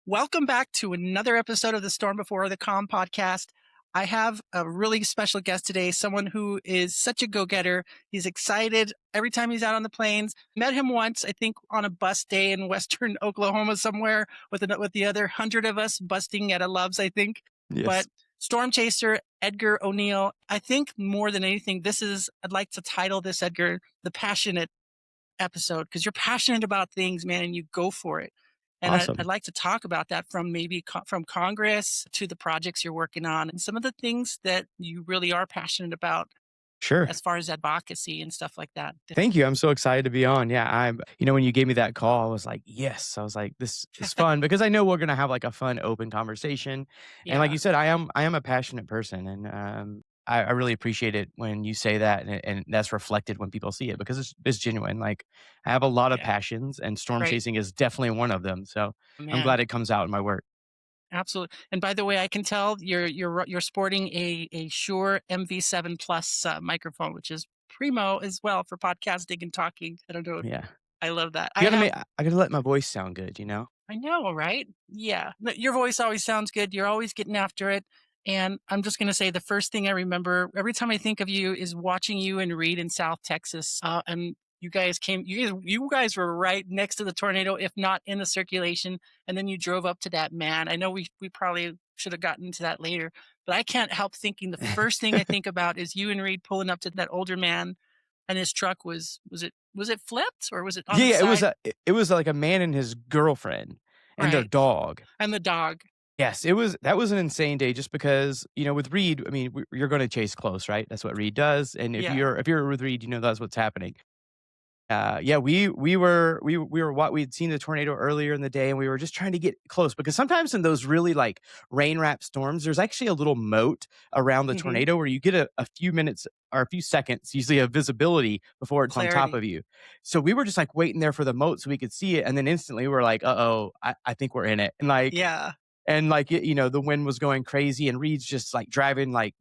Welcome back to another episode of the Storm Before the Calm podcast. I have a really special guest today, someone who is such a go-getter. He's excited every time he's out on the plains. Met him once, I think, on a bus day in western Oklahoma somewhere with the other 100 of us busting at a Love's, I think. But Yes. storm chaser Edgar O'Neal, I think more than anything, I'd like to title this, Edgar, the passionate episode, because you're passionate about things, man, and you go for it. And I'd Awesome. like to talk about that from from Congress to the projects you're working on and some of the things that you really are passionate about Sure. as far as advocacy and stuff like that. Thank you. I'm so excited to be on. Yeah, when you gave me that call, I was like, yes. I was like, this is fun because I know we're gonna have like a fun, open conversation. And like Yeah, you said, I am a passionate person, and I really appreciate it when you say that, and that's reflected when people see it because it's genuine. Like I have a lot of yeah, passions, and storm right, chasing is definitely one of them. So I'm man. glad it comes out in my work. Absolutely. And by the way, I can tell you're sporting a Shure MV7 Plus microphone, which is primo as well for podcasting and talking. I don't know. Yeah, I love that. you gotta make. I gotta let my voice sound good. You know. I know, right? Yeah. Your voice always sounds good. You're always getting after it. And I'm just going to say the first thing I remember every time I think of you is watching you and Reed in South Texas. And you guys were right next to the tornado, if not in the circulation. And then you drove up to that man. I know we probably should have gotten into that later, but I can't help thinking the first thing I think about is you and Reed pulling up to that older man, and his truck was it flipped or was it on Yeah, its yeah, side? it was like a man and his girlfriend and their Right. dog. And the dog. Yes, that was an insane day just because, with Reed, I mean, you're gonna chase close, right? That's what Reed does, and Yeah. if you're with Reed, you know that's what's happening. Yeah, we were what we'd seen the tornado earlier in the day, and we were just trying to get close because sometimes in those really like rain wrapped storms, there's actually a little moat around the Mhm. tornado where you get a few minutes or a few seconds, usually of visibility before it's on top Clarity. of you. So we were just like waiting there for the moat so we could see it, and then instantly we were like, "Uh oh, I think we're in it." Yeah. The wind was going crazy and Reed's just like driving like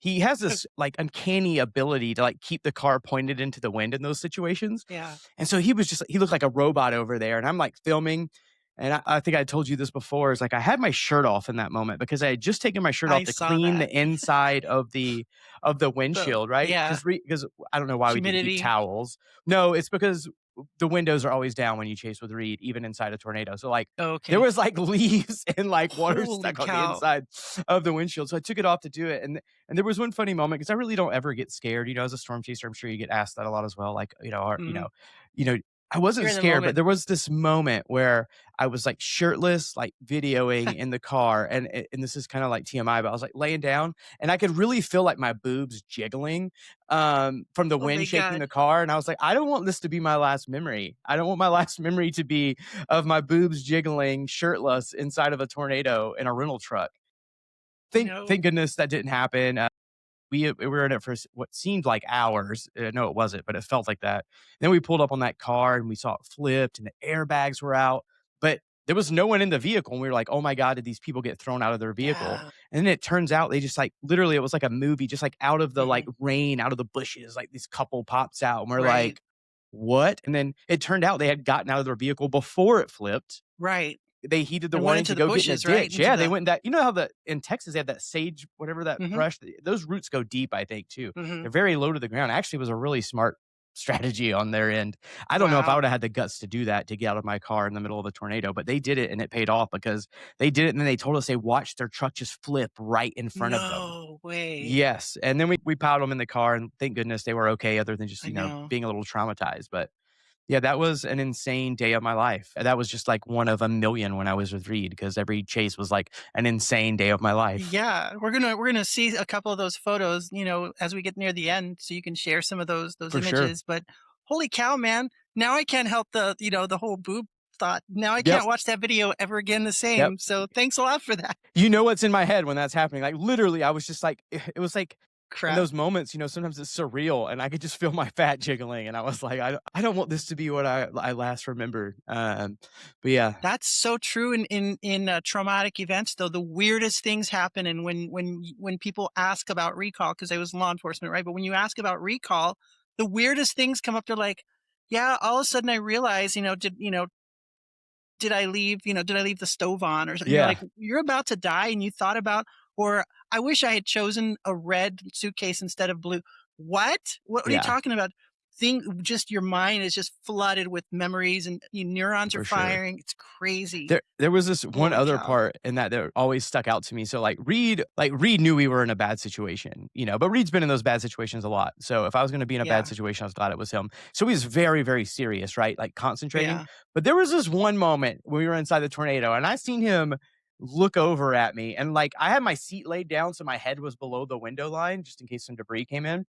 he has this like uncanny ability to like keep the car pointed into the wind in those situations. Yeah. And so he looked like a robot over there and I'm like filming. And I think I told you this before, is like I had my shirt off in that moment because I had just taken my shirt I off to saw clean that. the inside of the The windshield, right? yeah. Because I don't know why we didn't keep Humidity. towels. No, it's because the windows are always down when you chase with Reed, even inside a tornado. So like there Okay. was, like, leaves and, like, water Holy stuck on the cow. inside of the windshield, so I took it off to do it, and there was one funny moment because I really don't ever get scared, as a storm chaser, I'm sure you get asked that a lot as well, like, Mhm. you know, I wasn't You're in the scared, but moment. there was this moment where I was, like, shirtless, like, videoing in the car, and this is kinda like TMI, but I was, like, laying down, and I could really feel, like, my boobs jiggling, from the Oh my wind shaking god. the car, and I was like, "I don't want this to be my last memory. I don't want my last memory to be of my boobs jiggling shirtless inside of a tornado in a rental truck." Thank No. goodness that didn't happen. We were in it for what seemed like hours. No, it wasn't, but it felt like that. Then we pulled up on that car and we saw it flipped and the airbags were out, but there was no one in the vehicle. And we were like, "Oh my god, did these people get thrown out of their vehicle?" Yeah. And then it turns out they just like literally it was like a movie, just like out of the like Mhm. rain, out of the bushes, like this couple pops out, and we're Right. like, "What?" And then it turned out they had gotten out of their vehicle before it flipped. Right. They heeded the And went warning into to the go get in a bushes, right? ditch. Into Yeah, they the went that how in Texas, they have that sage, whatever that Mhm. brush, those roots go deep, I think, too. Mhm. They're very low to the ground. Actually, it was a really smart strategy on their end. I don't know if I Wow. woulda had the guts to do that, to get out of my car in the middle of a tornado, but they did it and it paid off because they did it and then they told us they watched their truck just flip right in front of them. No way. Yes, and then we piled them in the car and thank goodness they were okay other than just, I know. being a little traumatized, but yeah, that was an insane day of my life. That was just like one of a million when I was with Reed because every chase was like an insane day of my life. Yeah, we're gonna see a couple of those photos, as we get near the end, so you can share some of those For sure. images. But holy cow, man! Now I can't help the whole boob thought. Now I Yep. can't watch that video ever again the Yep. same. So thanks a lot for that. You know what's in my head when that's happening. Like literally, I was just like, it was like in Crap. those moments, sometimes it's surreal and I could just feel my fat jiggling. And I was like, I don't want this to be what I last remember. But yeah, That's so true in traumatic events, though. The weirdest things happen, and when people ask about recall, because I was law enforcement, right? But when you ask about recall, the weirdest things come up. They're like, "Yeah, all of a sudden I realize, did did I leave, did I leave the stove on or something? You're Yeah, like, you're about to die and you thought about, or I wish I had chosen a red suitcase instead of blue. What are you yeah, talking about? Just your mind is just flooded with memories and your neurons are for sure. firing. It's crazy. There was this one Holy other cow. part in that always stuck out to me. So, Reed knew we were in a bad situation, but Reed's been in those bad situations a lot. So if I was gonna be in a bad Yeah. situation, I was glad it was him. So he was very, very serious, right? Like, concentrating. Yeah. But there was this one moment when we were inside the tornado, and I seen him look over at me, and, like, I had my seat laid down so my head was below the window line just in case some debris came in.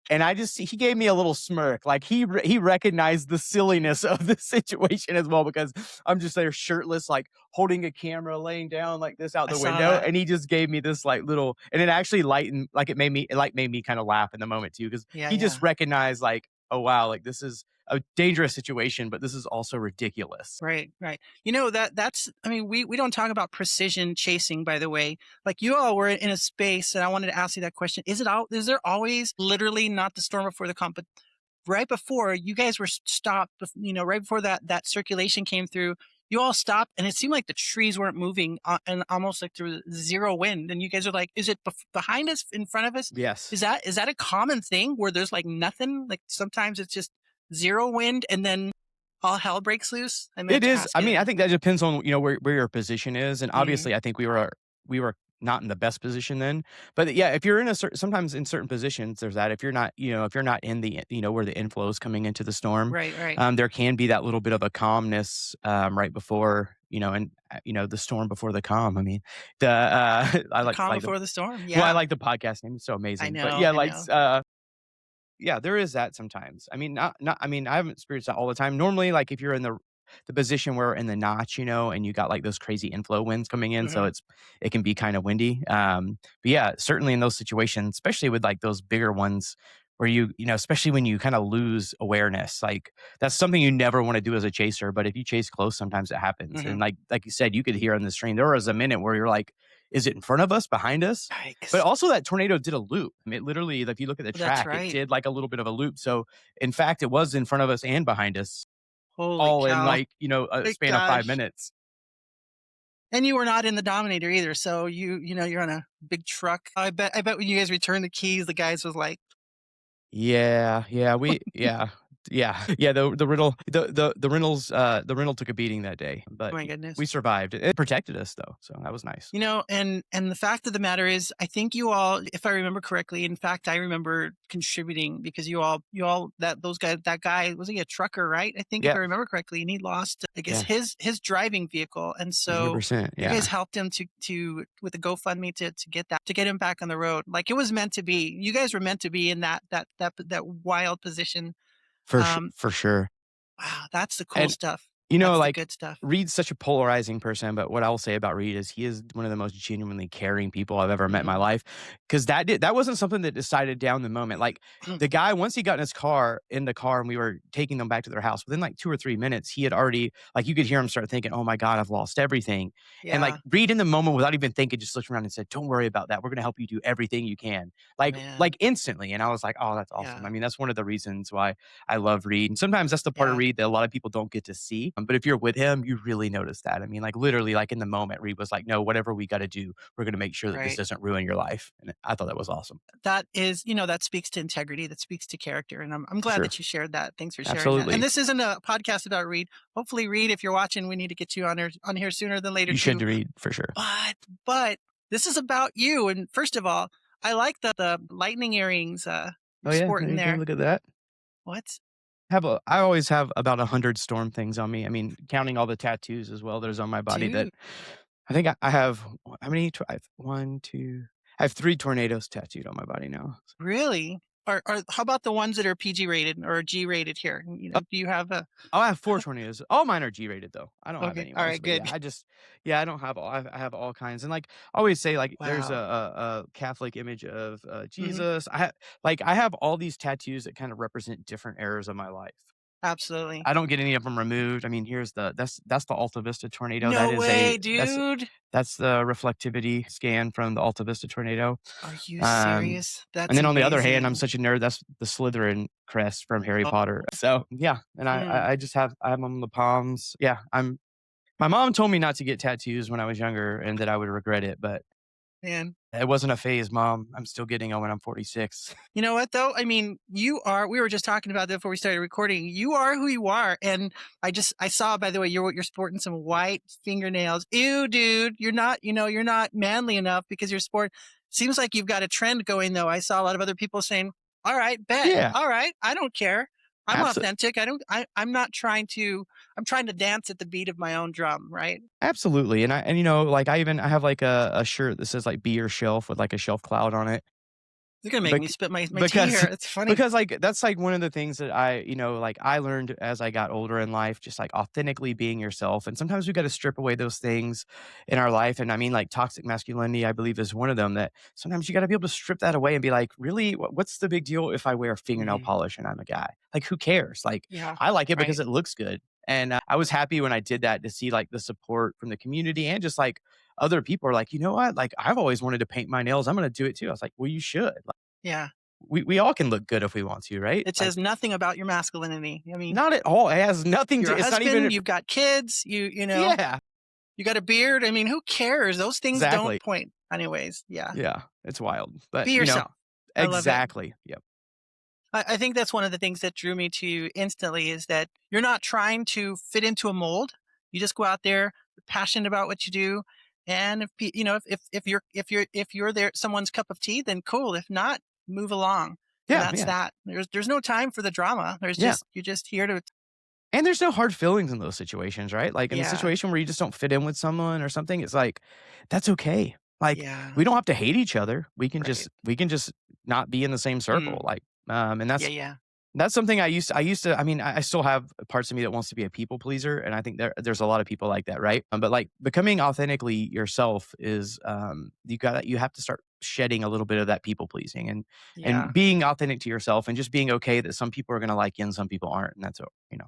And he gave me a little smirk, like he recognized the silliness of the situation as well, because I'm just there shirtless, like holding a camera, laying down like this out I the saw window, that. and he just gave me this like little, and it actually lightened, like it made me kind of laugh in the moment too, because Yeah. he Yeah. just recognized like, oh wow, like this is a dangerous situation, but this is also ridiculous. Right, right. That's I mean, we don't talk about precision chasing, by the way. Like you all were in a space and I wanted to ask you that question. Is there always literally not the storm before the calm, but right before you guys were stopped, right before that circulation came through, you all stopped and it seemed like the trees weren't moving and almost like there was zero wind. And you guys are like, is it behind us, in front of us? Yes. Is that a common thing where there's like nothing? Like sometimes it's just zero wind and then all hell breaks loose? I meant It to is. ask I you mean, I that. think that depends on, where your position is, and Mhm. obviously, I think we were not in the best position then. But yeah, if you're in a certain, sometimes in certain positions, there's that. If you're not in the, where the inflow is coming into the storm, Right, right. there can be that little bit of a calmness, right before, and the storm before the calm. I mean, the I The calm like the before the storm. well, I Yeah. like the podcast name. It's so I amazing. But know, yeah, I know. yeah, there is that sometimes. I mean, not I mean, I haven't experienced that all the time. Normally, like, if you're in the position where in the notch, and you got, like, those crazy inflow winds coming in, so Mhm. it can be kinda windy. But yeah, certainly in those situations, especially with, like, those bigger ones where especially when you kinda lose awareness, like, that's something you never wanna do as a chaser, but if you chase close, sometimes it happens. And Mhm. like you said, you could hear on the stream, there was a minute where you're like, "Is it in front of us, behind us?" But Yikes. also that tornado did a loop. I mean, it literally, if you look at the That's track, it right. did like a little bit of a loop. So in fact, it was in front of us and behind us, Holy all in cow. like, a My span of 5 gosh. minutes. And you were not in the Dominator either, so you're on a big truck. I bet when you guys returned the keys, the guys was like, Yeah, yeah. The rental took a beating that day, "Oh but my we goodness." survived. It protected us though, so that was nice. And the fact of the matter is, I think you all, if I remember correctly, in fact, I remember contributing because you all that guy was he a trucker, right? I think if Yeah, I remember correctly, and he lost, I guess yeah, his driving vehicle, and so 100%. you guys Yeah, helped him to with the GoFundMe to get him back on the road. Like it was meant to be. You guys were meant to be in that wild position. Um, for sure. wow, that's the cool And stuff. That's the Like, good stuff. Reed's such a polarizing person, but what I'll say about Reed is he is one of the most genuinely caring people I've ever met in my Hmm. life. Because that wasn't something that decided down the moment. Like, the guy, once he got in the car, and we were taking them back to their house, within like 2 or 3 minutes, he had already, like, you could hear him start thinking, "Oh my god, I've lost everything." And, like, Yeah, Reed in the moment, without even thinking, just looked around and said, "Don't worry about that. We're gonna help you do everything you can." man. Instantly. And I was like, "Oh, that's awesome." I Yeah, mean, that's one of the reasons why I love Reed. And sometimes that's the part of yeah. Reed that a lot of people don't get to see. But if you're with him, you really notice that. I mean, like, literally, like, in the moment, Reed was like, "No, whatever we got to do, we're going to make sure that this Right. doesn't ruin your life." And I thought that was awesome. That is, that speaks to integrity, that speaks to character, and I'm For glad sure. that you shared that. Thanks for sharing that. And Absolutely. this isn't a podcast about Reed. Hopefully, Reed, if you're watching, we need to get you on here sooner than later You should too. read for sure. But this is about you. And first of all, I like the lightning earrings Oh you're yeah, there sporting you go. there. Look at that. What? I always have about 100 storm things on me. I mean, counting all the tattoos as well. There's on my body that Dude, I think I have. How many? I have one, two. I have 3 tornadoes tattooed on my body now. really? Or how about the ones that are PG rated or G rated here? Do you have a Oh, I have 4 tornadoes. All mine are G-rated though. I don't have okay, any all ones, right, but good. yeah, I don't have all I have all kinds. And, like, I always say, like, there's Wow. a Catholic image of, Hmm. Jesus. I have all these tattoos that kind of represent different eras of my life. Absolutely. I don't get any of them removed. I mean, here's that's the Alta Vista tornado. No way, dude. That's the reflectivity scan from the Alta Vista tornado. Are you Um, serious? and That's then on the other hand, I'm amazing. such a nerd, that's the Slytherin crest from Harry Oh, Potter. So, yeah, and mm. I have 'em on the palms. Yeah, My mom told me not to get tattoos when I was younger and that I would regret it, but Man. it wasn't a phase, mom. I'm still getting them when I'm 46. You know what though? I mean, we were just talking about that before we started recording. You are who you are. And I saw, by the way, you're sporting some white fingernails. Ew, dude, you're not manly enough because you're seems like you've got a trend going though. I saw a lot of other people saying, all right, bet. Yeah, All right. I don't care. I'm absolutely. authentic. I'm not I'm trying to dance at the beat of my own drum. Right. Absolutely, and like, I have, like, a shirt that says, like, "Be yourself" with, like, a shelf cloud on it. You're going to make me Bec spit my tea here. because It's funny. because, like, that's, like, one of the things that like, I learned as I got older in life, just, like, authentically being yourself, and sometimes we gotta strip away those things in our life, and I mean, like, toxic masculinity, I believe, is one of them that sometimes you gotta be able to strip that away and be like, "Really? What's the big deal if I wear fingernail Mhm. polish and I'm a guy? Like, who cares? Like, Yeah. I like it Right. because it looks good." And, I was happy when I did that to see, like, the support from the community and just, like, other people are like, "You know what? Like, I've always wanted to paint my nails, I'm gonna do it too." I was like, "Well, you should." Yeah. We all can look good if we want to, right? It Like, says nothing about your masculinity. I mean, not at all. It has nothing you're to a it's not husband, even you've got kids, yeah, you got a beard. I mean, who cares? Those things don't exactly. point anyways. Yeah. Yeah, it's wild, but, Be yourself. I love it. exactly. Yep. I think that's one of the things that drew me to you instantly is that you're not trying to fit into a mold. You just go out there, passionate about what you do. And if you're there someone's cup of tea, then cool. If not, move along. And Yeah, that's yeah, that. There's no time for the drama. yeah, You're just here to and there's no hard feelings in those situations, right? Like, in the yeah, situation where you just don't fit in with someone or something, it's like, that's okay. Like, yeah, we don't have to hate each other. right. We can just not be in the same circle, Mm, like, and yeah, yeah. that's something I used to I mean, I still have parts of me that wants to be a people pleaser, and I think there's a lot of people like that, right? But, like, becoming authentically yourself is, you have to start shedding a little bit of that people pleasing and Yeah. being authentic to yourself and just being okay that some people are gonna like you and some people aren't, and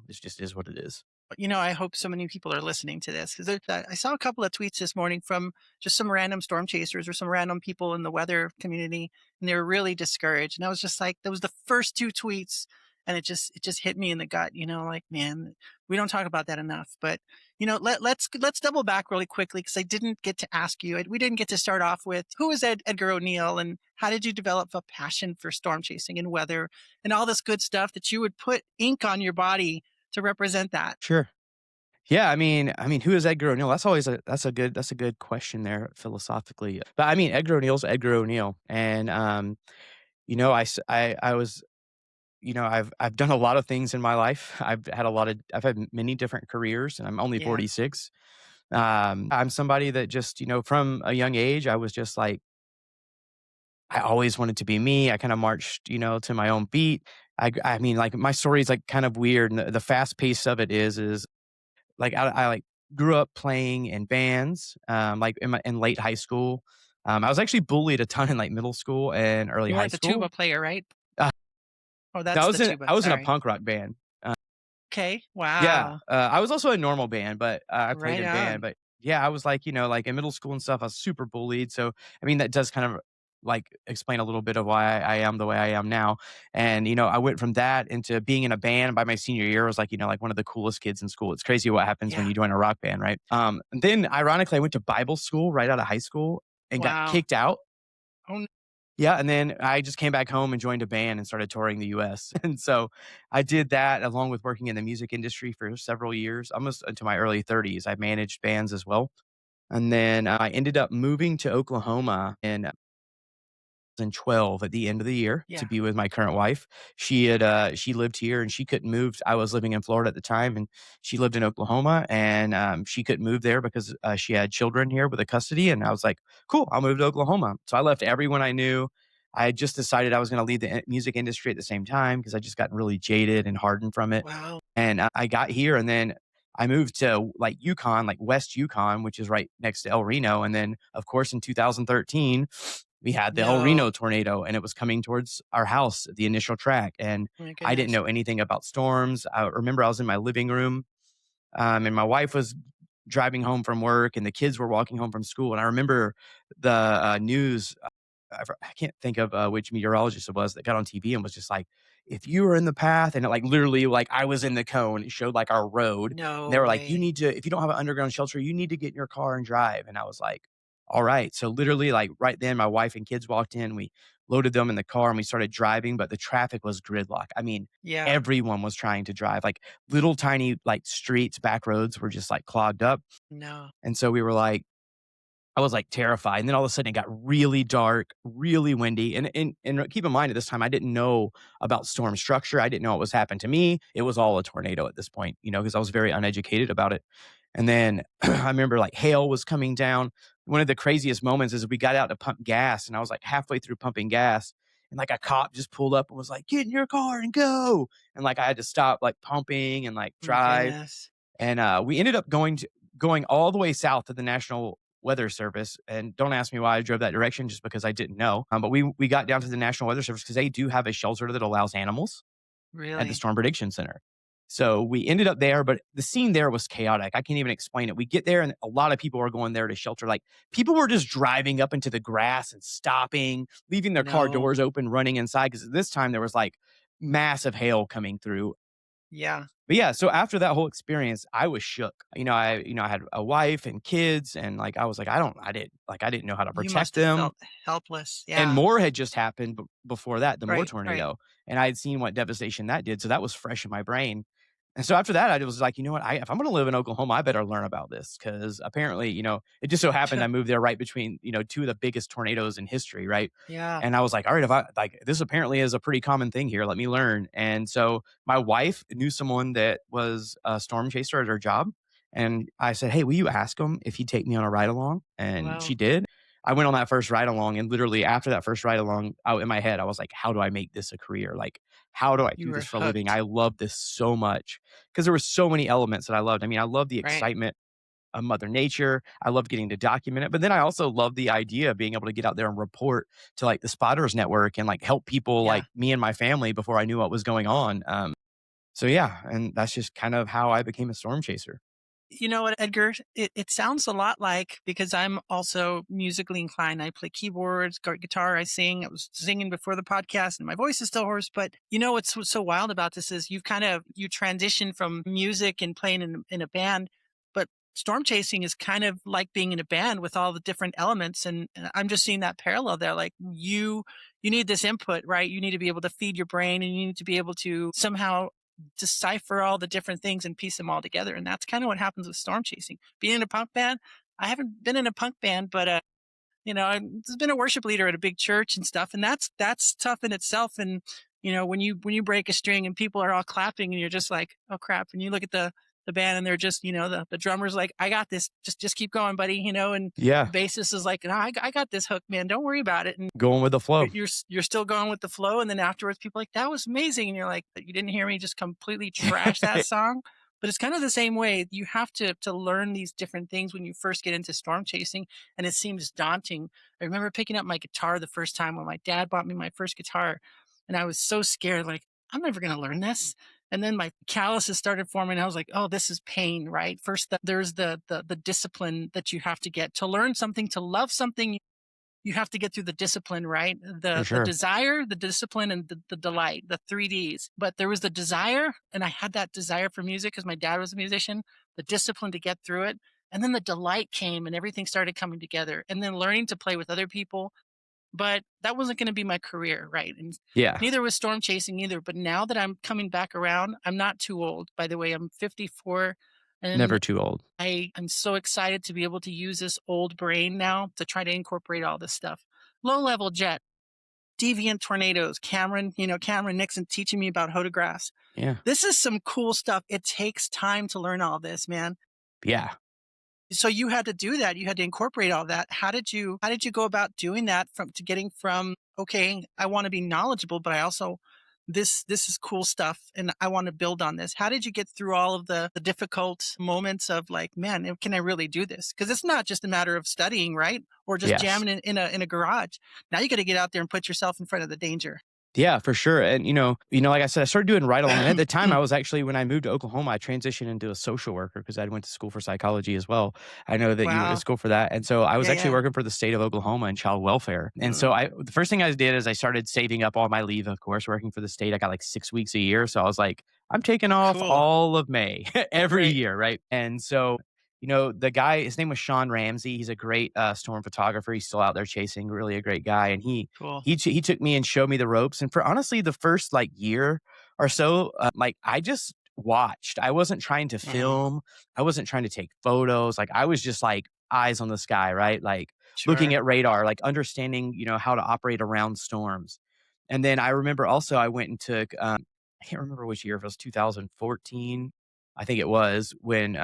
this just is what it is. I hope so many people are listening to this because I saw a couple of tweets this morning from just some random storm chasers or some random people in the weather community, and they were really discouraged. And I was just like, that was the first two tweets, and it just hit me in the gut. Like man, we don't talk about that enough. But let's double back really quickly because I didn't get to ask you. We didn't get to start off with who is Edgar O'Neal and how did you develop a passion for storm chasing and weather and all this good stuff that you would put ink on your body to represent that. Sure. Yeah, I mean, who is Edgar O'Neal? That's a good question there philosophically. But, I mean, Edgar O'Neal's Edgar O'Neal, and, I was I've done a lot of things in my life. I've had many different careers, and I'm only Yeah. 46. I'm somebody that just, from a young age, I was just like, I always wanted to be me. I kinda marched, to my own beat. I mean, like, my story is, like, kind of weird, and the fast pace of it is, like, like, grew up playing in bands, like, in late high school. I was actually bullied a ton in, like, middle school and early You high weren't the tuba school. player, right? Uh, Oh, no, that's the tuba, I was in a sorry. punk rock band. Okay, Yeah, wow. I was also in a normal band, but, I played Right in band, on. but yeah, I was like, like in middle school and stuff, I was super bullied, so, I mean, that does kind of, like, explain a little bit of why I am the way I am now, and, I went from that into being in a band by my senior year, I was like, one of the coolest kids in school. It's crazy what happens when Yeah. you join a rock band, right? And then ironically, I went to Bible school right out of high school and got Wow. kicked out. Oh, Yeah, and then I just came back home and joined a band and started touring the US. And so I did that along with working in the music industry for several years, almost into my early 30s. I managed bands as well. And then I ended up moving to Oklahoma in 2012 at the end of the year to yeah. be with my current wife. She lived here and she couldn't move. I was living in Florida at the time and she lived in Oklahoma and she couldn't move there because she had children here with the custody. And I was like, cool, I'll move to Oklahoma. So I left everyone I knew. I had just decided I was going to leave the music industry at the same time because I just got really jaded and hardened from it. Wow. And I got here and then I moved to like Yukon, like West Yukon, which is right next to El Reno. And then, of course, in 2013, we had the El No. Reno tornado and it was coming towards our house, the initial track. And Oh my I didn't goodness. know anything about storms. I remember I was in my living room and my wife was driving home from work and the kids were walking home from school. And I remember the news. I can't think of which meteorologist it was that got on TV and was just like, if you were in the path, and it, like, literally, like, I was in the cone, it showed, like, our road, and No they were like, "You way. need to if you don't have an underground shelter, you need to get in your car and drive," and I was like, "Alright." So, literally, like, right then, my wife and kids walked in, we loaded them in the car, and we started driving, but the traffic was gridlock. I mean, Yeah. everyone was trying to drive, like, little tiny, like, streets, back roads were just, like, clogged up, No. and so we were like I was, like, terrified, and then all of a sudden it got really dark, really windy, and keep in mind at this time, I didn't know about storm structure, I didn't know what was happening to me, it was all a tornado at this point, because I was very uneducated about it, and then I remember, like, hail was coming down. One of the craziest moments is we got out to pump gas, and I was, like, halfway through pumping gas, and, like, a cop just pulled up and was like, "Get in your car and go," and, like, I had to stop, like, pumping and, like, Oh my drive, goodness. and, we ended up going all the way south to the National Weather Service, and don't ask me why I drove that direction just because I didn't know, but we got down to the National Weather Service because they do have a shelter that allows animals at the Really? Storm Prediction Center. So, we ended up there, but the scene there was chaotic, I can't even explain it. We get there, and a lot of people are going there to shelter, like, people were just driving up into the grass and stopping, leaving their car No. doors open, running inside because at this time, there was, like, massive hail coming through. Yeah. But yeah, so after that whole experience, I was shook. I had a wife and kids, and, like, I was like, I didn't know how to You protect must have them. felt helpless. And Yeah. more had just happened before that, the more Right. Right. tornado, and I had seen what devastation that did, so that was fresh in my brain. And so after that, I was like, "You know what? If I'm gonna live in Oklahoma, I better learn about this because apparently, it just so happened I moved there right between, 2 of the biggest tornadoes in history, right?" Yeah. And I was like, "Alright, if I like, this apparently is a pretty common thing here, let me learn." And so my wife knew someone that was a storm chaser at her job, and I said, "Hey, will you ask him if he'd take me on a ride along?" And she Wow. did. I went on that first ride along, and literally after that first ride along, in my head, I was like, "How do I make this a career? Like, how do I You do were this for a living? hooked. I love this so much because there were so many elements that I loved. I mean, I love the Right. excitement of Mother Nature. I love getting to document it, but then I also love the idea of being able to get out there and report to, like, the spotters network and, like, help people Yeah. like me and my family before I knew what was going on. So yeah, and that's just kind of how I became a storm chaser. You know what, Edgar? It sounds a lot like because I'm also musically inclined. I play keyboards, guitar, I sing. I was singing before the podcast and my voice is still hoarse. But you know what's so wild about this is you transition from music and playing in a band, but storm chasing is kind of like being in a band with all the different elements. And I'm just seeing that parallel there. Like you need this input, right? You need to be able to feed your brain and you need to be able to somehow decipher all the different things and piece them all together. And that's kind of what happens with storm chasing. Being in a punk band, I haven't been in a punk band, but I've been a worship leader at a big church and stuff, and that's tough in itself. And when you break a string and people are all clapping, and you're just like, oh crap, and you look at the band and they're just the drummer's like, I got this, just keep going, buddy, and the Yeah, bassist is like, no, I got this hook, man, don't worry about it. And going with the you're flow. you're you're still going with the flow, and then afterwards, people are like, "That was amazing," and you're like, "You didn't hear me just completely trash that song." But it's kind of the same way. You have to learn these different things when you first get into storm chasing, and it seems daunting. I remember picking up my guitar the first time when my dad bought me my first guitar, and I was so scared, like, "I'm never gonna learn this." And then my calluses started forming. And I was like, "Oh, this is pain, right?" First, there's the discipline that you have to get to learn something, to love something, you have to get through the discipline, right? For The sure. desire, the discipline, and the delight, the 3 Ds. But there was the desire, and I had that desire for music because my dad was a musician, the discipline to get through it. And then the delight came and everything started coming together. And then learning to play with other people. But that wasn't going to be my career, right? And Yeah, neither was storm chasing either. But now that I'm coming back around, I'm not too old. By the way, I'm 54. And never too old. I'm so excited to be able to use this old brain now to try to incorporate all this stuff. Low level jet, deviant tornadoes, Cameron Nixon teaching me about hotographs. Yeah. This is some cool stuff. It takes time to learn all this, man. Yeah. So you had to do that. You had to incorporate all that. How did you go about doing that from okay, I want to be knowledgeable, but I also this is cool stuff and I want to build on this. How did you get through all of the difficult moments of like, man, can I really do this? Because it's not just a matter of studying, right? Or just Yes. jamming in a garage. Now you got to get out there and put yourself in front of the danger. Yeah, for sure. And like I said, I started doing ride along. And at the time, I Mm, was actually when I moved to Oklahoma, I transitioned into a social worker because I went to school for psychology as well. I know that you went to wow. school for that. And so I was Yeah, actually yeah. working for the state of Oklahoma in child welfare. And so Mm, the first thing I did is I started saving up all my leave, of course, working for the state. I got like 6 weeks a year. So I was like, I'm taking off cool. all of May every Right. year. Right. And so the guy, his name was Sean Ramsey. He's a great storm photographer. He's still out there chasing, really a great guy. And Cool. he took me and showed me the ropes, and for honestly, the first, like, year or so, like, I just watched. I wasn't trying to Mhm. film. I wasn't trying to take photos. Like, I was just, like, eyes on the sky, right? Like, looking Sure. at radar, like, understanding, how to operate around storms. And then I remember also I went and took, I can't remember which year, if it was 2014, I think it was, when,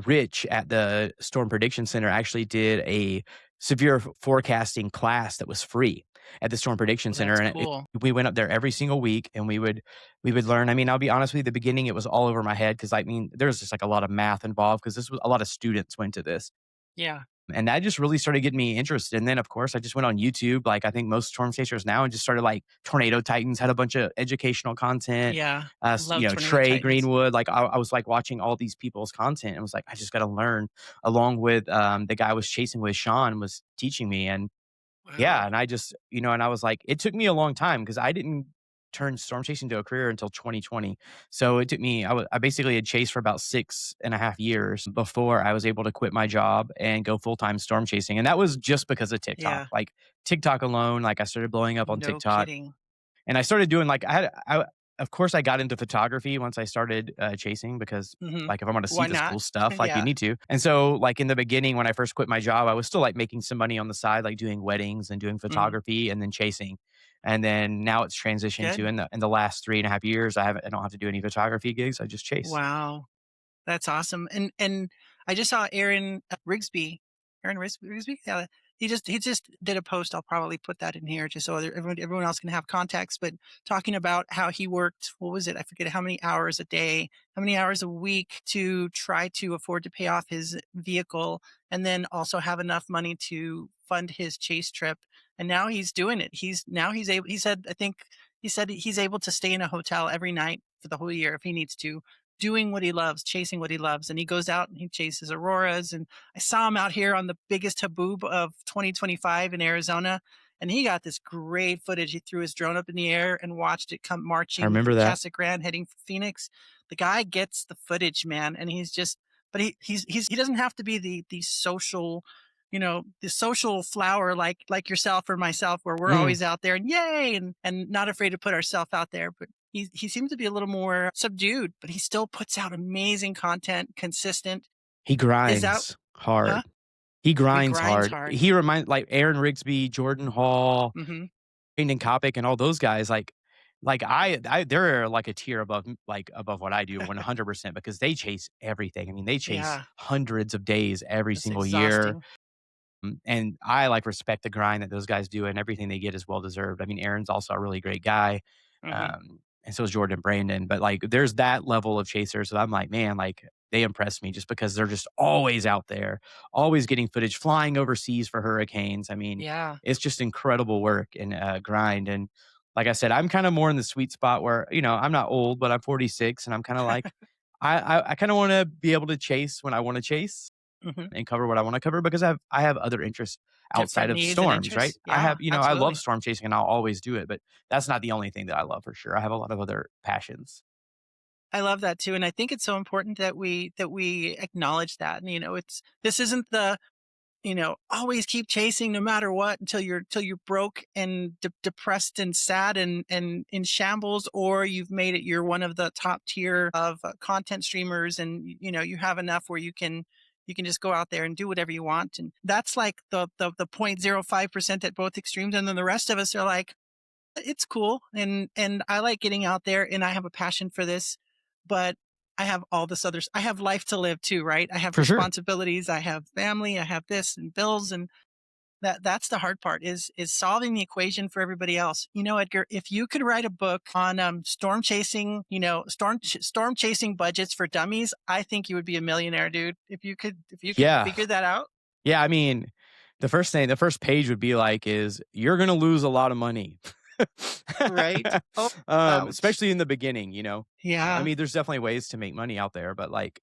Rich at the Storm Prediction Center actually did a severe forecasting class that was free at the Storm Prediction Well, Center, that's and cool. we went up there every single week, and we would learn. I mean, I'll be honest with you, the beginning it was all over my head because I mean, there's just like a lot of math involved because this was a lot of students went to this. Yeah. And that just really started getting me interested. And then, of course, I just went on YouTube, like I think most storm chasers now, and just started like Tornado Titans had a bunch of educational content. Yeah. Love Tornado Trey Titans. Greenwood, like I was like watching all these people's content and was like, I just got to learn. Along with the guy I was chasing with, Sean, was teaching me, and yeah, Wow. and I just, and I was like, it took me a long time because I didn't turn storm chasing into a career until 2020. So it took me, I basically had chased for about 6.5 years before I was able to quit my job and go full time storm chasing. And that was just because of TikTok. Yeah. Like TikTok alone, like I started blowing up on No TikTok. kidding. And I started doing like of course I got into photography once I started, chasing because, Mhm. like, if I wanna see Why this not? cool stuff, like, you Yeah. need to. And so, like, in the beginning, when I first quit my job, I was still, like, making some money on the side, like, doing weddings and doing Mhm. photography and then chasing. And then now it's transitioned to Good. in the last 3.5 years, I don't have to do any photography gigs, I just chase. Wow. That's awesome. And I just saw Aaron Rigsby. Rigsby? Yeah. He just did a post. I'll probably put that in here just so everyone else can have context. But talking about how he worked, what was it? I forget how many hours a day, how many hours a week to try to afford to pay off his vehicle, and then also have enough money to fund his chase trip. And now he's doing it. He's able. He said, I think he said he's able to stay in a hotel every night for the whole year if he needs to, doing what he loves, chasing what he loves. And he goes out and he chases auroras. And I saw him out here on the biggest haboob of 2025 in Arizona. And he got this great footage. He threw his drone up in the air and watched it come I marching remember through that. Casa Grande, heading for Phoenix. The guy gets the footage, man. And he's just, but he doesn't have to be the social, the social flower like yourself or myself, where we're Mm, always out there and yay and not afraid to put ourselves out there. But he seems to be a little more subdued, but he still puts out amazing content, consistent. he Is out, grinds huh? hard. He He grinds grinds hard. hard. He reminds like Aaron Rigsby, Jordan Hall, Hmm. Brandon Kopic and all those guys, like they're like a tier above above what I do 100% because they chase everything. I mean, they chase Yeah, hundreds of days every it's single year. exhausting. And I like respect the grind that those guys do, and everything they get is well deserved. I mean, Aaron's also a really great guy. Hmm. And so is Jordan and Brandon. But like there's that level of chasers that I'm like, man, like they impress me just because they're just always out there, always getting footage, flying overseas for hurricanes. I mean, Yeah. it's just incredible work and grind. And like I said, I'm kind of more in the sweet spot where, I'm not old, but I'm 46 and I'm kind of like, I kind of want to be able to chase when I want to chase Hmm. and cover what I wanna cover because I have other interests outside Different of needs and storms, right? interests. Yeah, I love absolutely. storm chasing and I'll always do it, but that's not the only thing that I love for sure. I have a lot of other passions. I love that too, and I think it's so important that we acknowledge that. And this isn't the, always keep chasing no matter what until you're broke and depressed and sad and in shambles, or you've made it. You're one of the top tier of content streamers, and you have enough where you can just go out there and do whatever you want. And that's like the 0.05% at both extremes, and then the rest of us are like, it's cool, and I like getting out there, and I have a passion for this, but I have all this others. I have life to live too, right? I have For sure. responsibilities, I have family, I have this and bills, and that's the hard part is solving the equation for everybody else. Edgar, if you could write a book on storm chasing, storm chasing budgets for dummies, I think you would be a millionaire, dude. If you could Yeah. figure that out. Yeah, I mean, The first page would be like, is you're gonna lose a lot of money. Right? Oh, ouch. Especially in the beginning, I Yeah, mean, there's definitely ways to make money out there, but like,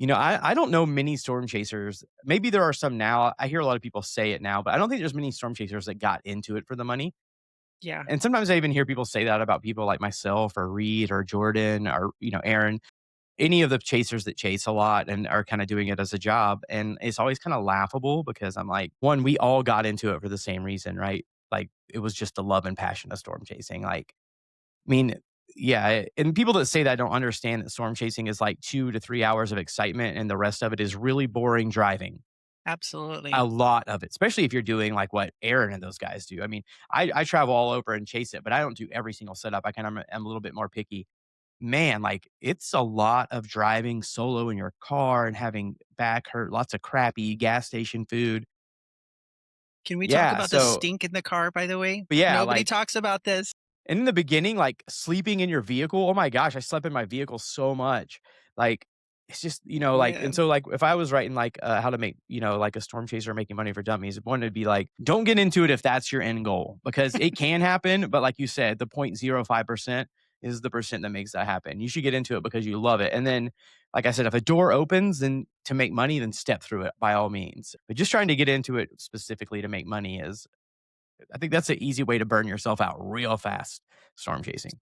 I don't know many storm chasers. Maybe there are some now. I hear a lot of people say it now, but I don't think there's many storm chasers that got into it for the money. yeah, And sometimes I even hear people say that about people like myself or Reed or Jordan or, Aaron, any of the chasers that chase a lot and are kind of doing it as a job. And it's always kind of laughable because I'm like, one, we all got into it for the same reason, right? Like it was just the love and passion of storm chasing. Like, I mean, yeah. And people that say that don't understand that storm chasing is like 2 to 3 hours of excitement and the rest of it is really boring driving. A absolutely. lot of it, especially if you're doing like what Aaron and those guys do. I mean, I travel all over and chase it, but I don't do every single setup. I kind of am a little bit more picky. Man, like it's a lot of driving solo in your car and having back hurt, lots of crappy gas station food. Can we talk Yeah, about the so stink in the car, by the way? but yeah, Nobody like talks about this. and in the beginning, like, sleeping in your vehicle, oh my gosh, I slept in my vehicle so much. Like, it's just, like and Man. so, like, if I was writing, like, how to make, like, a storm chaser making money for dummies, one would be like, don't get into it if that's your end goal because it can happen, but like you said, the 0.05% is the percent that makes that happen. You should get into it because you love it, and then, like I said, if a door opens, then to make money, then step through it by all means. But just trying to get into it specifically to make money is I think that's an easy way to burn yourself out real fast, storm chasing.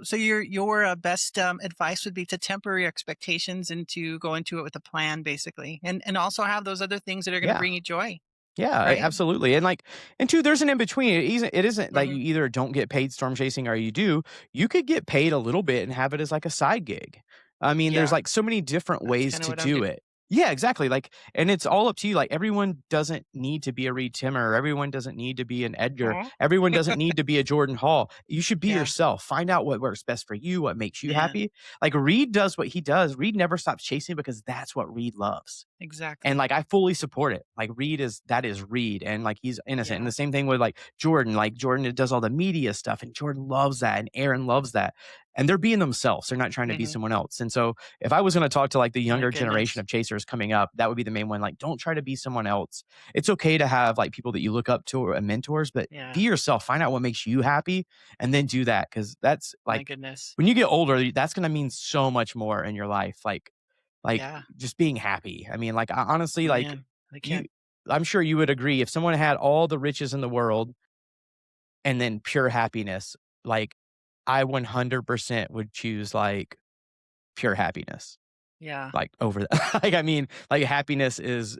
So your best advice would be to temper your expectations and to go into it with a plan, basically, and also have those other things that are going to Yeah. bring you joy, Yeah, right? absolutely, and, like and 2, there's an in between. It isn't like you Hmm. either don't get paid storm chasing or you do. You could get paid a little bit and have it as, like, a side gig. I mean, there's, Yeah, like, so many different that's ways kind of to what I'm do doing. it. Yeah, exactly, like and it's all up to you, like, everyone doesn't need to be a Reed Timmer, everyone doesn't need to be an Edgar, Aw. everyone doesn't need to be a Jordan Hall. You should be Yeah, yourself, find out what works best for you, what makes you man, happy. Like, Reed does what he does. Reed never stops chasing because that's what Reed loves. And, exactly. like, I fully support it. Like, Reed is that is Reed, and, like, he's innocent, and Yeah. the same thing with, like, Jordan. Like, Jordan does all the media stuff, and Jordan loves that, and Aaron loves that, and they're being themselves. They're not trying to be Hmm. someone else, and so, if I was gonna talk to, like, the My younger generation goodness. of chasers coming up, that would be the main one, like, don't try to be someone else. It's okay to have, like, people that you look up to or mentors, but be Yeah. yourself. Find out what makes you happy, and then do that because that's, My like goodness. when you get older, that's gonna mean so much more in your life, like, Yeah, just being happy. I mean, like, honestly, like, man. I you can't. I'm sure you would agree if someone had all the riches in the world and then pure happiness, like, I 100% would choose, like, pure happiness, Yeah. like, over that. Like, I mean, like, happiness is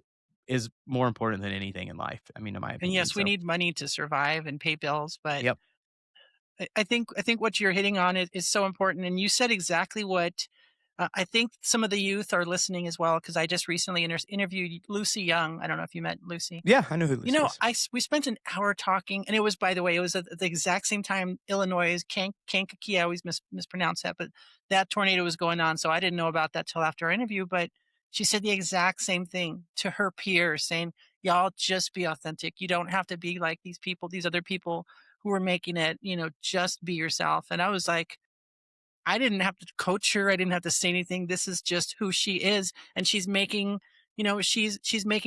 more important than anything in life, I mean, in my And opinion, yes, we so need money to survive and pay bills, but yep. I think what you're hitting on is so important. And you said exactly what I think some of the youth are listening as well. Because I just recently interviewed Lucy Young. I don't know if you met Lucy. Yeah, I know who Lucy is. We spent an hour talking, and it was, by the way, it was at the exact same time Illinois' Kankakee. I always mispronounce that, but that tornado was going on, so I didn't know about that till after our interview. But she said the exact same thing to her peers, saying, "Y'all just be authentic. You don't have to be like these people, these other people who are making it. Just be yourself." And I was like, I didn't have to coach her. I didn't have to say anything. This is just who she is, and she's making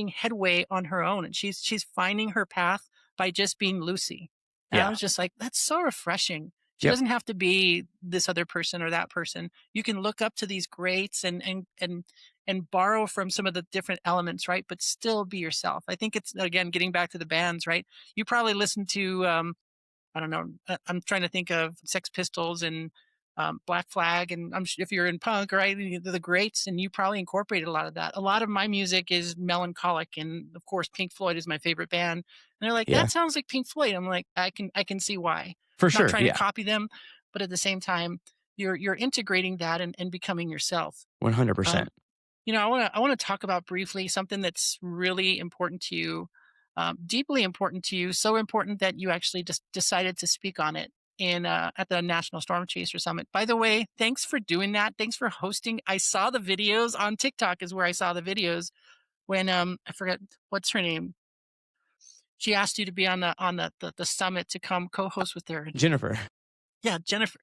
headway on her own, and she's finding her path by just being Lucy. And I Yeah. was just like, that's so refreshing. She Yep. doesn't have to be this other person or that person. You can look up to these greats and borrow from some of the different elements, right? But still be yourself. I think it's, again, getting back to the bands, right? You probably listen to I don't know. I'm trying to think of Sex Pistols and Black Flag, and if you're in punk, right, the greats, and you probably incorporated a lot of that. A lot of my music is melancholic, and of course, Pink Floyd is my favorite band. And they're like, "That Yeah. sounds like Pink Floyd." I'm like, I can see why. For Not sure, trying to yeah. copy them, but at the same time, you're integrating that and becoming yourself. Um, 100%. I want to talk about briefly something that's really important to you, deeply important to you, so important that you actually just decided to speak on it in at the National Storm Chaser Summit. By the way, thanks for doing that. Thanks for hosting. I saw the videos on TikTok is where I saw the videos when I forget what's her name. She asked you to be on the summit to come co-host with her. Jennifer. Yeah, Jennifer.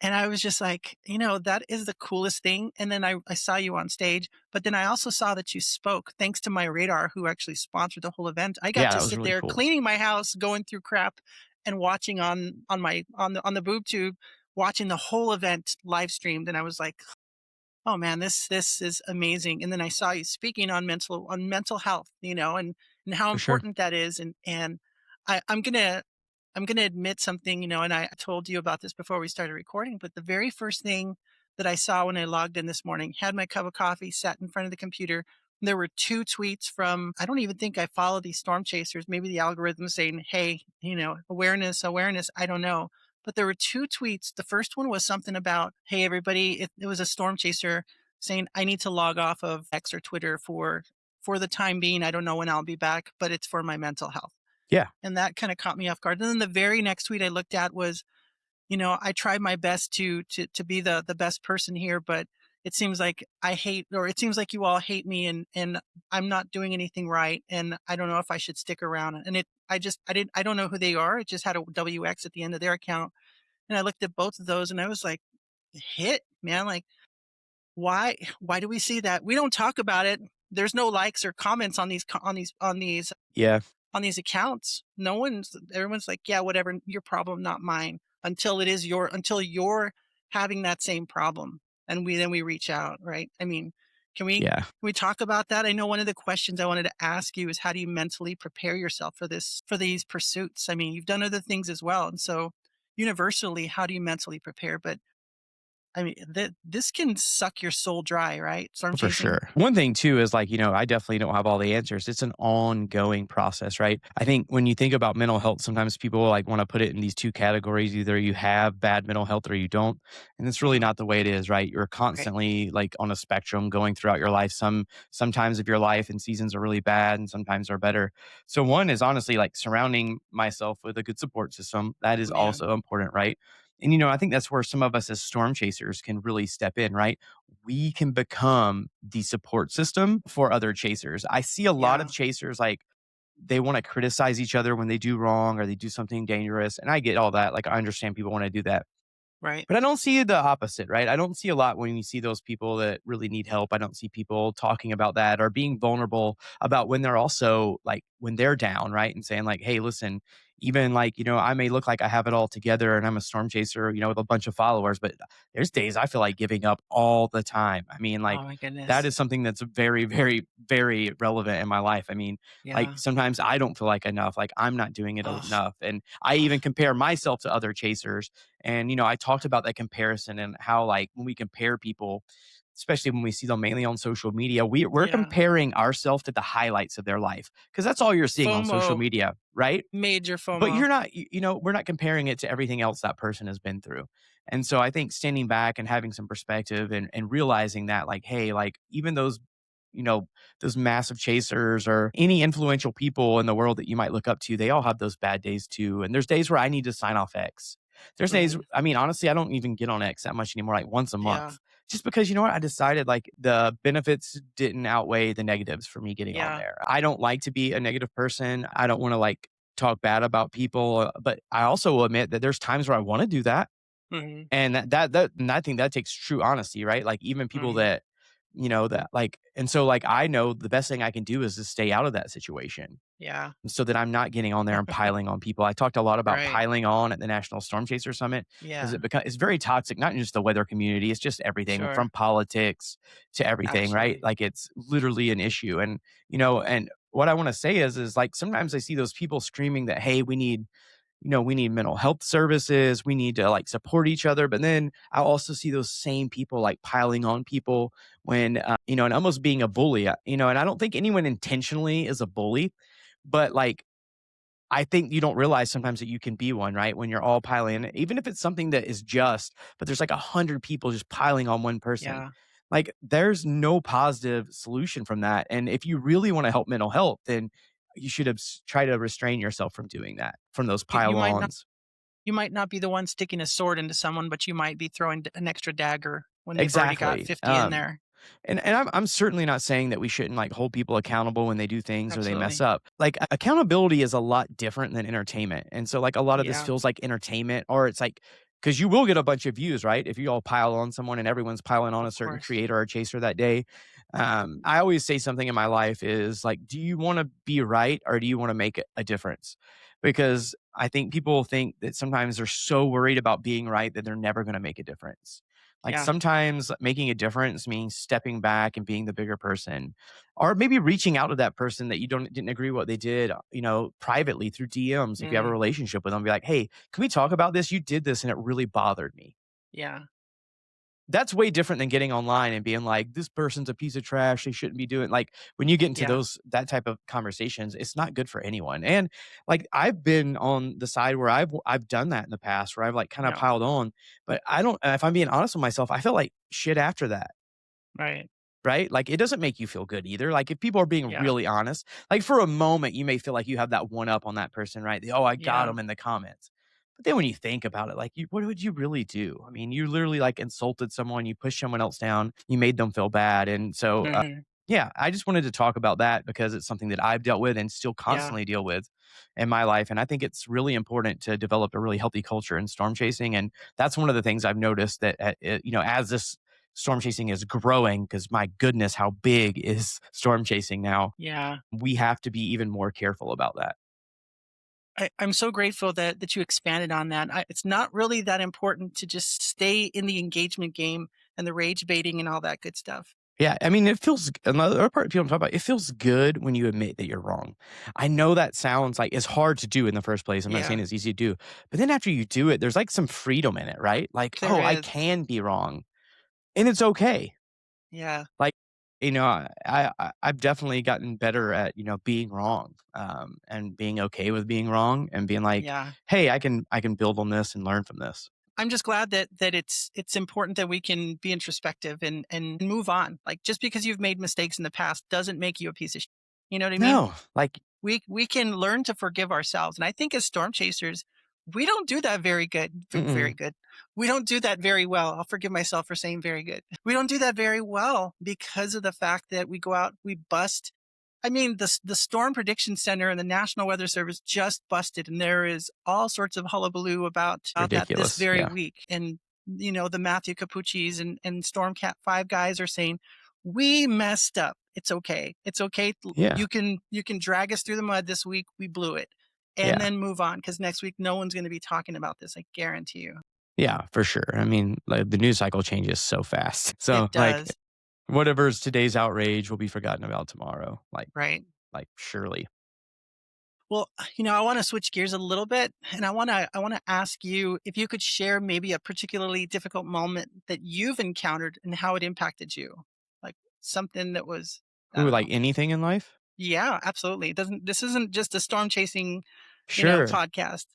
And I was just like, that is the coolest thing. And then I saw you on stage, but then I also saw that you spoke thanks to my radar, who actually sponsored the whole event. I got Yeah, to that was sit really there cool. cleaning my house, going through crap and watching on the boob tube, watching the whole event live streamed. And I was like, oh man, this is amazing. And then I saw you speaking on mental health, and how For sure. important that is. And I'm gonna admit something, and I told you about this before we started recording, but the very first thing that I saw when I logged in this morning, had my cup of coffee, sat in front of the computer. There were two tweets from, I don't even think I follow these storm chasers, maybe the algorithm saying, hey, awareness, awareness, I don't know. But there were two tweets. The first one was something about, hey, everybody, it was a storm chaser saying, I need to log off of X or Twitter for the time being. I don't know when I'll be back, but it's for my mental health. Yeah. And that kind of caught me off guard. And then the very next tweet I looked at was, I tried my best to be the best person here, but it seems like I hate, or it seems like you all hate me, and I'm not doing anything right, and I don't know if I should stick around. And I don't know who they are. It just had a WX at the end of their account, and I looked at both of those, and I was like, hit, man, like why do we see that? We don't talk about it. There's no likes or comments on Yeah. these accounts. Everyone's like, yeah, whatever, your problem, not mine. Until you're having that same problem. And then we reach out, right? I mean, Yeah. can we talk about that? I know one of the questions I wanted to ask you is, how do you mentally prepare yourself for these pursuits? I mean, you've done other things as well. And so universally, how do you mentally prepare? But I mean, this can suck your soul dry, right? Storm For chasing. sure. One thing too is like, I definitely don't have all the answers. It's an ongoing process, right? I think when you think about mental health, sometimes people like want to put it in these two categories. Either you have bad mental health or you don't. And it's really Uh-huh. not the way it is, right? You're Right. constantly like on a spectrum going throughout your life. Sometimes of your life and seasons are really bad and sometimes are better. So one is honestly like surrounding myself with a good support system. That is Man. also important, right? And I think that's where some of us as storm chasers can really step in, right? We can become the support system for other chasers. I see a lot of Yeah. chasers like they want to criticize each other when they do wrong or they do something dangerous. And I get all that. Like I understand people want to do that. Right. But I don't see the opposite, right? I don't see a lot when you see those people that really need help. I don't see people talking about that or being vulnerable about when they're also like when they're down, right? And saying like, "Hey, listen, even like, I may look like I have it all together and I'm a storm chaser, with a bunch of followers, but there's days I feel like giving up all the time." I mean, Oh like my that goodness. is something that's very, very, very relevant in my life. I mean, like Yeah. sometimes I don't feel like enough, like I'm not doing it Ugh. enough. And I Ugh. even compare myself to other chasers and, I talked about that comparison and how, like, when we compare people, especially when we see them mainly on social media, we're Yeah. comparing ourselves to the highlights of their life because that's all you're seeing on social FOMO. media, right? Major But FOMO. you're not, we're not comparing it to everything else that person has been through. And so I think standing back and having some perspective and realizing that, like, hey, like, even you know, those massive chasers or any influential people in the world that you might look up to, they all have those bad days too. And there's days where I need to sign off X. There's days, Mhm. I mean, honestly, I don't even get on X that much anymore, like once a Yeah. month. Just because you know what? I decided like the benefits didn't outweigh the negatives for me getting on Yeah. there. I don't like to be a negative person. I don't want to like talk bad about people, but I also will admit that there's times where I want to do that. Mhm. And and I think that takes true honesty, right? Like even people Mhm. that, that like, and so like I know the best thing I can do is to stay out of that situation Yeah. so that I'm not getting on there and piling on people. I talked a lot about Right. piling on at the National Storm Chaser Summit because Yeah. it's very toxic, not in just the weather community, it's just everything Sure. from politics to everything, right? Absolutely. Like it's literally an issue. And, and what I want to say is like sometimes I see those people screaming that, hey, we need mental health services. We need to like support each other. But then I also see those same people like piling on people when, and almost being a bully, and I don't think anyone intentionally is a bully, but like, I think you don't realize sometimes that you can be one, right? When you're all piling, even if it's something that is just, but there's like 100 people just piling on one person. Yeah. Like there's no positive solution from that. And if you really want to help mental health, then you should have try to restrain yourself from doing that, from those You you might not pile-ons. you might not be the one sticking a sword into someone, but you might be throwing an extra dagger when they've already got Exactly. 50 in there. And I'm certainly not saying that we shouldn't like hold people accountable when they do things or they mess Absolutely. up. Like accountability is a lot different than entertainment. And so like a lot of this Yeah. feels like entertainment or it's like because you will get a bunch of views, right? If you all pile on someone and everyone's piling on a Of certain course. creator or chaser that day. I always say something in my life is like, do you want to be right or do you want to make a difference? Because I think people think that sometimes they're so worried about being right that they're never going to make a difference. Like Yeah. sometimes making a difference means stepping back and being the bigger person, or maybe reaching out to that person that you didn't agree what they did, privately through DMs. If you have a Mm, relationship with them, be like, hey, can we talk about this? You did this and it really bothered me. yeah. That's way different than getting online and being like, this person's a piece of trash. They shouldn't be doing like when you get into Yeah. that type of conversations, it's not good for anyone. And like I've been on the side where I've done that in the past where I've like kind of Yeah. piled on, but I don't if I'm being honest with myself, I feel like shit after that. Right. Right? Like, it doesn't make you feel good either. Like, if people are being Yeah. really honest, like, for a moment, you may feel like you have that one up on that person, right? "Oh, I got Yeah. them in the comments." But then when you think about it, like, what would you really do? I mean, you literally, like, insulted someone, you pushed someone else down, you made them feel bad, and so, Mhm. yeah, I just wanted to talk about that because it's something that I've dealt with and still Yeah. constantly deal with in my life, and I think it's really important to develop a really healthy culture in storm chasing, and that's one of the things I've noticed that, as this storm chasing is growing, because my goodness, how big is storm chasing now? Yeah. We have to be even more careful about that. I'm so grateful that you expanded on that. It's not really that important to just stay in the engagement game and the rage baiting and all that good stuff. Yeah, I mean, it feels another part people talk about, it feels good when you admit that you're wrong. I know that sounds like it's hard to do in the first place. I'm not saying Yeah, it's easy to do, but then after you do it, there's like some freedom in it, right? Like, there oh, I is. can be wrong and it's okay. Yeah, Like, I've definitely gotten better at, being wrong, and being okay with being wrong and being like, yeah. hey, I can build on this and learn from this. I'm just glad that it's important that we can be introspective and move on. Like just because you've made mistakes in the past doesn't make you a piece of shit. You know what I mean? No, like, We can learn to forgive ourselves. And I think as storm chasers, we don't do that very good. Very mm-mm, good. We don't do that very well. I'll forgive myself for saying very good. We don't do that very well because of the fact that we go out, we bust. I mean, the Storm Prediction Center and the National Weather Service just busted, and there is all sorts of hullabaloo about that this ridiculous. very Yeah. week. And the Matthew Capucci's and Stormcat Five guys are saying we messed up. It's okay. It's okay. Yeah. You can drag us through the mud this week. We blew it, and Yeah. then move on because next week no one's going to be talking about this. I guarantee you. Yeah, for sure. I mean, like the news cycle changes so fast. So It like does, whatever's today's outrage will be forgotten about tomorrow. right? Like surely. Well, I want to switch gears a little bit, and I want to ask you if you could share maybe a particularly difficult moment that you've encountered and how it impacted you, like something that was, I Ooh, don't like know. anything in life? Yeah, absolutely. It doesn't This isn't just a storm chasing, Sure. podcast.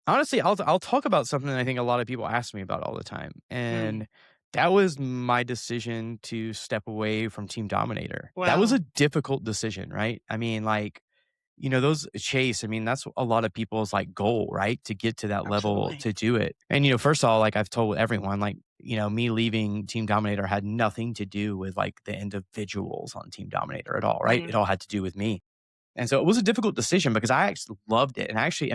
Honestly, I'll talk about something that I think a lot of people ask me about all the time, Mm, and that was my decision to step away from Team Dominator. That was wow, a difficult decision, right? I mean, like, those chase, I mean, that's a lot of people's like goal, right? To get to that level absolutely. to do it. And, first of all, like I've told everyone, like, me leaving Team Dominator had nothing to do with like the individuals on Team Dominator at all, right? It Mhm, all had to do with me. And so it was a difficult decision because I actually loved it. And actually,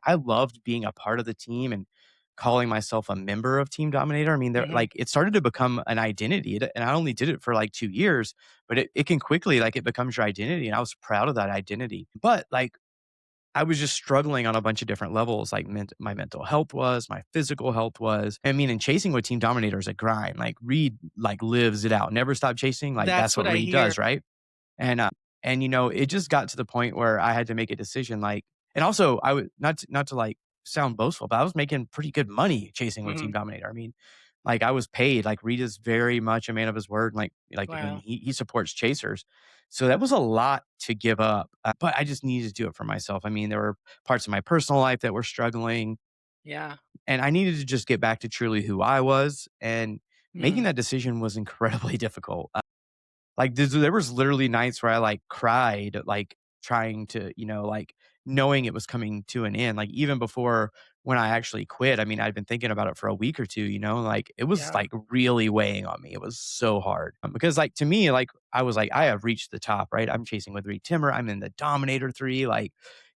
I loved being a part of the team and calling myself a member of Team Dominator. I mean, mhm. it started to become an identity. And I only did it for like 2 years, but it can quickly, like, it becomes your identity. And I was proud of that identity. But like, I was just struggling on a bunch of different levels. Like, my mental health was, my physical health was. I mean, and chasing with Team Dominator is a grind. Like, Reed, like, lives it out. Never stop chasing. Like, That's that's what what I Reed hear. does, right? And, it just got to the point where I had to make a decision, like, and also I would not to like sound boastful, but I was making pretty good money chasing with Team Mhm. Dominator. I mean, like I was paid. Like Reed is very much a man of his word. Like I mean, Wow. he supports chasers, so that was a lot to give up. But I just needed to do it for myself. I mean, there were parts of my personal life that were struggling, Yeah. and I needed to just get back to truly who I was. And making Mm, that decision was incredibly difficult. Like, there was literally nights where I, like, cried, like, trying to, like, knowing it was coming to an end, like, even before when I actually quit. I mean, I'd been thinking about it for a week or 2, like, it was, yeah. like, really weighing on me. It was so hard, because, like, to me, like, I was like, "I have reached the top," right? I'm chasing with Reed Timmer, I'm in the Dominator 3, like,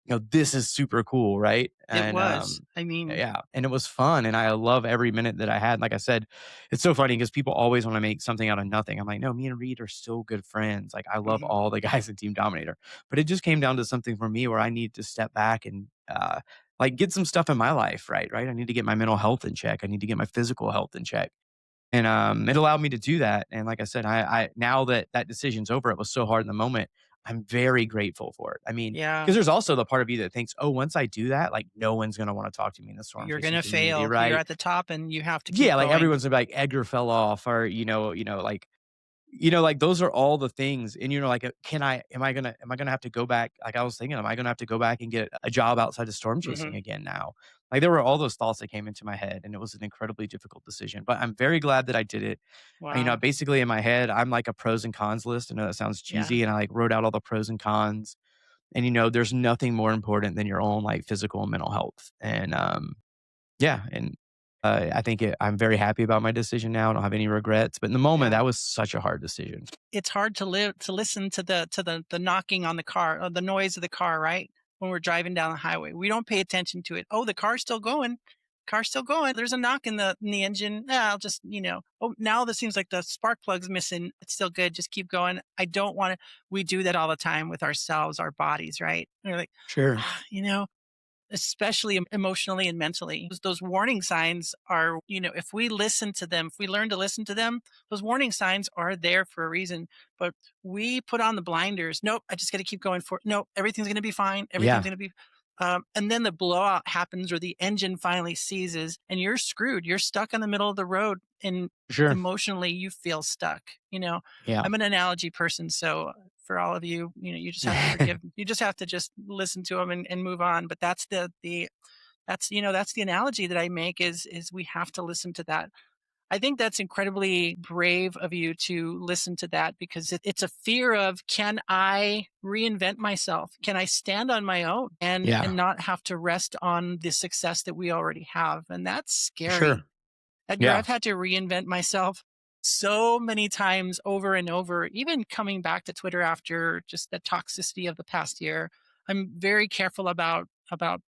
this is super cool, right? It And, was. I mean, yeah, and it was fun, and I love every minute that I had. Like I said, it's so funny because people always wanna make something out of nothing. I'm like, "No, me and Reed are still good friends." Like, I love mhm, all the guys in Team Dominator, but it just came down to something for me where I need to step back and, like, get some stuff in my life right? I need to get my mental health in check. I need to get my physical health in check. And, it allowed me to do that, and like I said, I now that that decision's over, it was so hard in the moment, I'm very grateful for it. I mean, because yeah, there's also the part of you that thinks, "Oh, once I do that, like, no one's gonna wanna talk to me in the storm you're chasing gonna community," fail. You're right? at the top and you have to keep Yeah, like, going. everyone's gonna be like, "Edgar fell off," or, like like, those are all the things, and, like, can I am I gonna have to go back? Like, I was thinking, am I gonna have to go back and get a job outside of storm chasing Mhm. again now? Like, there were all those thoughts that came into my head, and it was an incredibly difficult decision, but I'm very glad that I did it. Wow. Basically in my head, I'm like a pros and cons list. I know that sounds Yeah. cheesy, and I, like, wrote out all the pros and cons, and, there's nothing more important than your own, like, physical and mental health, and, yeah, and, I think I'm very happy about my decision now. I don't have any regrets, but in the moment, Yeah. that was such a hard decision. It's hard to listen to the knocking on the car, or the noise of the car, right? When we're driving down the highway. We don't pay attention to it. Oh, the car's still going. Car's still going. There's a knock in the engine. Yeah, I'll just, oh, now this seems like the spark plug's missing. It's still good. Just keep going. I don't want to. We do that all the time with ourselves, our bodies, right? And we're like, Sure. ah, especially emotionally and mentally. Those warning signs are, if we listen to them, if we learn to listen to them, those warning signs are there for a reason. But we put on the blinders. Nope, I just got to keep going for it. Nope, everything's going to be fine. Everything's Yeah, going to be. And then the blowout happens, or the engine finally seizes, and you're screwed. You're stuck in the middle of the road, and sure. emotionally, you feel stuck. Yeah. I'm an analogy person, so for all of you, you just have to forgive. You just have to just listen to them and move on. But that's the analogy that I make is we have to listen to that. I think that's incredibly brave of you to listen to that, because it's a fear of, can I reinvent myself? Can I stand on my own and Yeah, not have to rest on the success that we already have? And that's sure. scary. Edgar, Yeah. I've had to reinvent myself so many times over and over, even coming back to Twitter after just the toxicity of the past year. I'm very careful about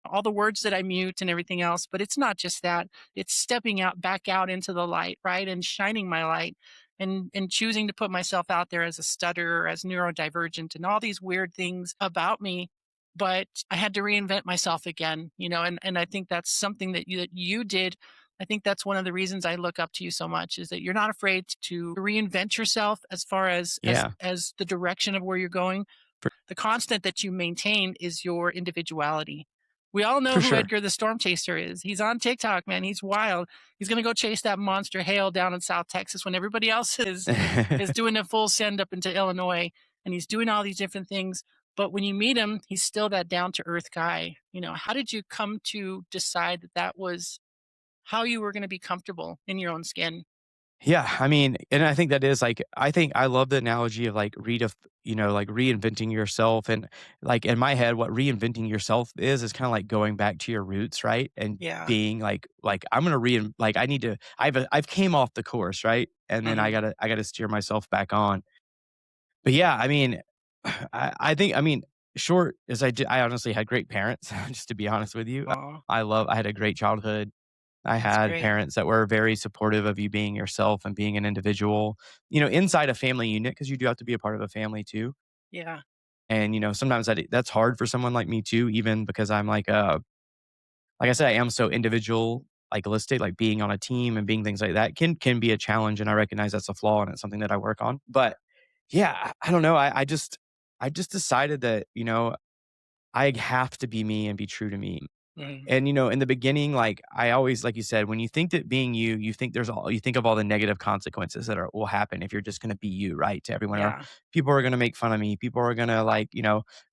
all the words that I mute and everything else, but it's not just that. It's stepping out back out into the light, right? And shining my light and choosing to put myself out there as a stutterer, as neurodivergent, and all these weird things about me. But I had to reinvent myself again, and I think that's something that you did. I think that's one of the reasons I look up to you so much, is that you're not afraid to reinvent yourself as far as Yeah. the direction of where you're going. For The constant that you maintain is your individuality. We all know for who sure. Edgar the Storm Chaser is. He's on TikTok, man. He's wild. He's gonna go chase that monster hail down in South Texas when everybody else is doing a full send up into Illinois, and he's doing all these different things. But when you meet him, he's still that down to earth guy. How did you come to decide that that was how you were going to be comfortable in your own skin? Yeah, I mean, and I think that is like I think I love the analogy of like like reinventing yourself and like in my head what reinventing yourself is kind of like going back to your roots, right? And Yeah. being like I'm going to like I need to I've came off the course, right? And then Hmm. I got to steer myself back on. But yeah, I mean, I think I mean, short as I honestly had great parents, just to be honest with you. Oh, I had a great childhood. I that's had great. parents that were very supportive of you being yourself and being an individual, inside a family unit because you do have to be a part of a family too. Yeah. And, sometimes that's hard for someone like me too, even because I'm like I said, I am so individual, like holistic, like being on a team and being things like that can be a challenge. And I recognize that's a flaw and it's something that I work on. But yeah, I don't know. I just decided that, I have to be me and be true to me. Hmm. And, in the beginning, like I always, like you said, when you think that being you, you think of all the negative consequences that will happen if you're just going to be you, right? To everyone, or Yeah. people are going to make fun of me. People are going to like,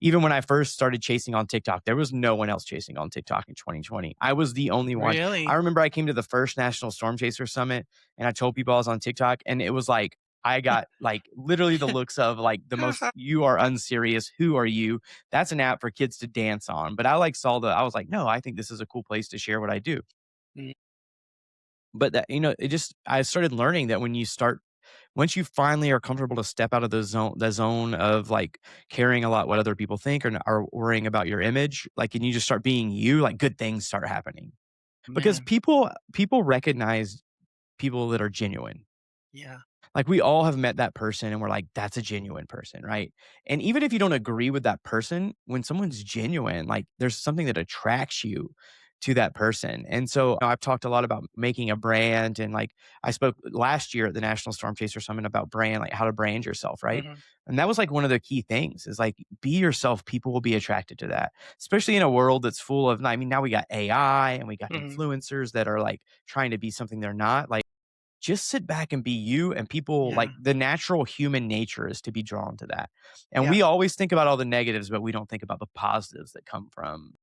even when I first started chasing on TikTok, there was no one else chasing on TikTok in 2020. I was the only one. I Really? remember I came to the first National Storm Chaser Summit and I told people I was on TikTok, and it was like, I got like literally the looks of like the most, you are unserious. Who are you? That's an app for kids to dance on. But I was like, no, I think this is a cool place to share what I do. Mm. But that, it just, I started learning that when you start once you finally are comfortable to step out of the zone of like caring a lot what other people think or are worrying about your image, like, and you just start being you, like good things start happening because Man. people recognize people that are genuine. Yeah. Like, we all have met that person and we're like, "That's a genuine person," right? And even if you don't agree with that person, when someone's genuine, like, there's something that attracts you to that person. And so, I've talked a lot about making a brand and, like, I spoke last year at the National Storm Chaser Summit about brand, like, how to brand yourself, right? Mhm. And that was, like, one of the key things is, like, be yourself, people will be attracted to that, especially in a world that's full of I mean, now we got AI and we got Mhm. influencers that are, like, trying to be something they're not, like just sit back and be you and people Yeah. like the natural human nature is to be drawn to that. And Yeah. we always think about all the negatives, but we don't think about the positives that come from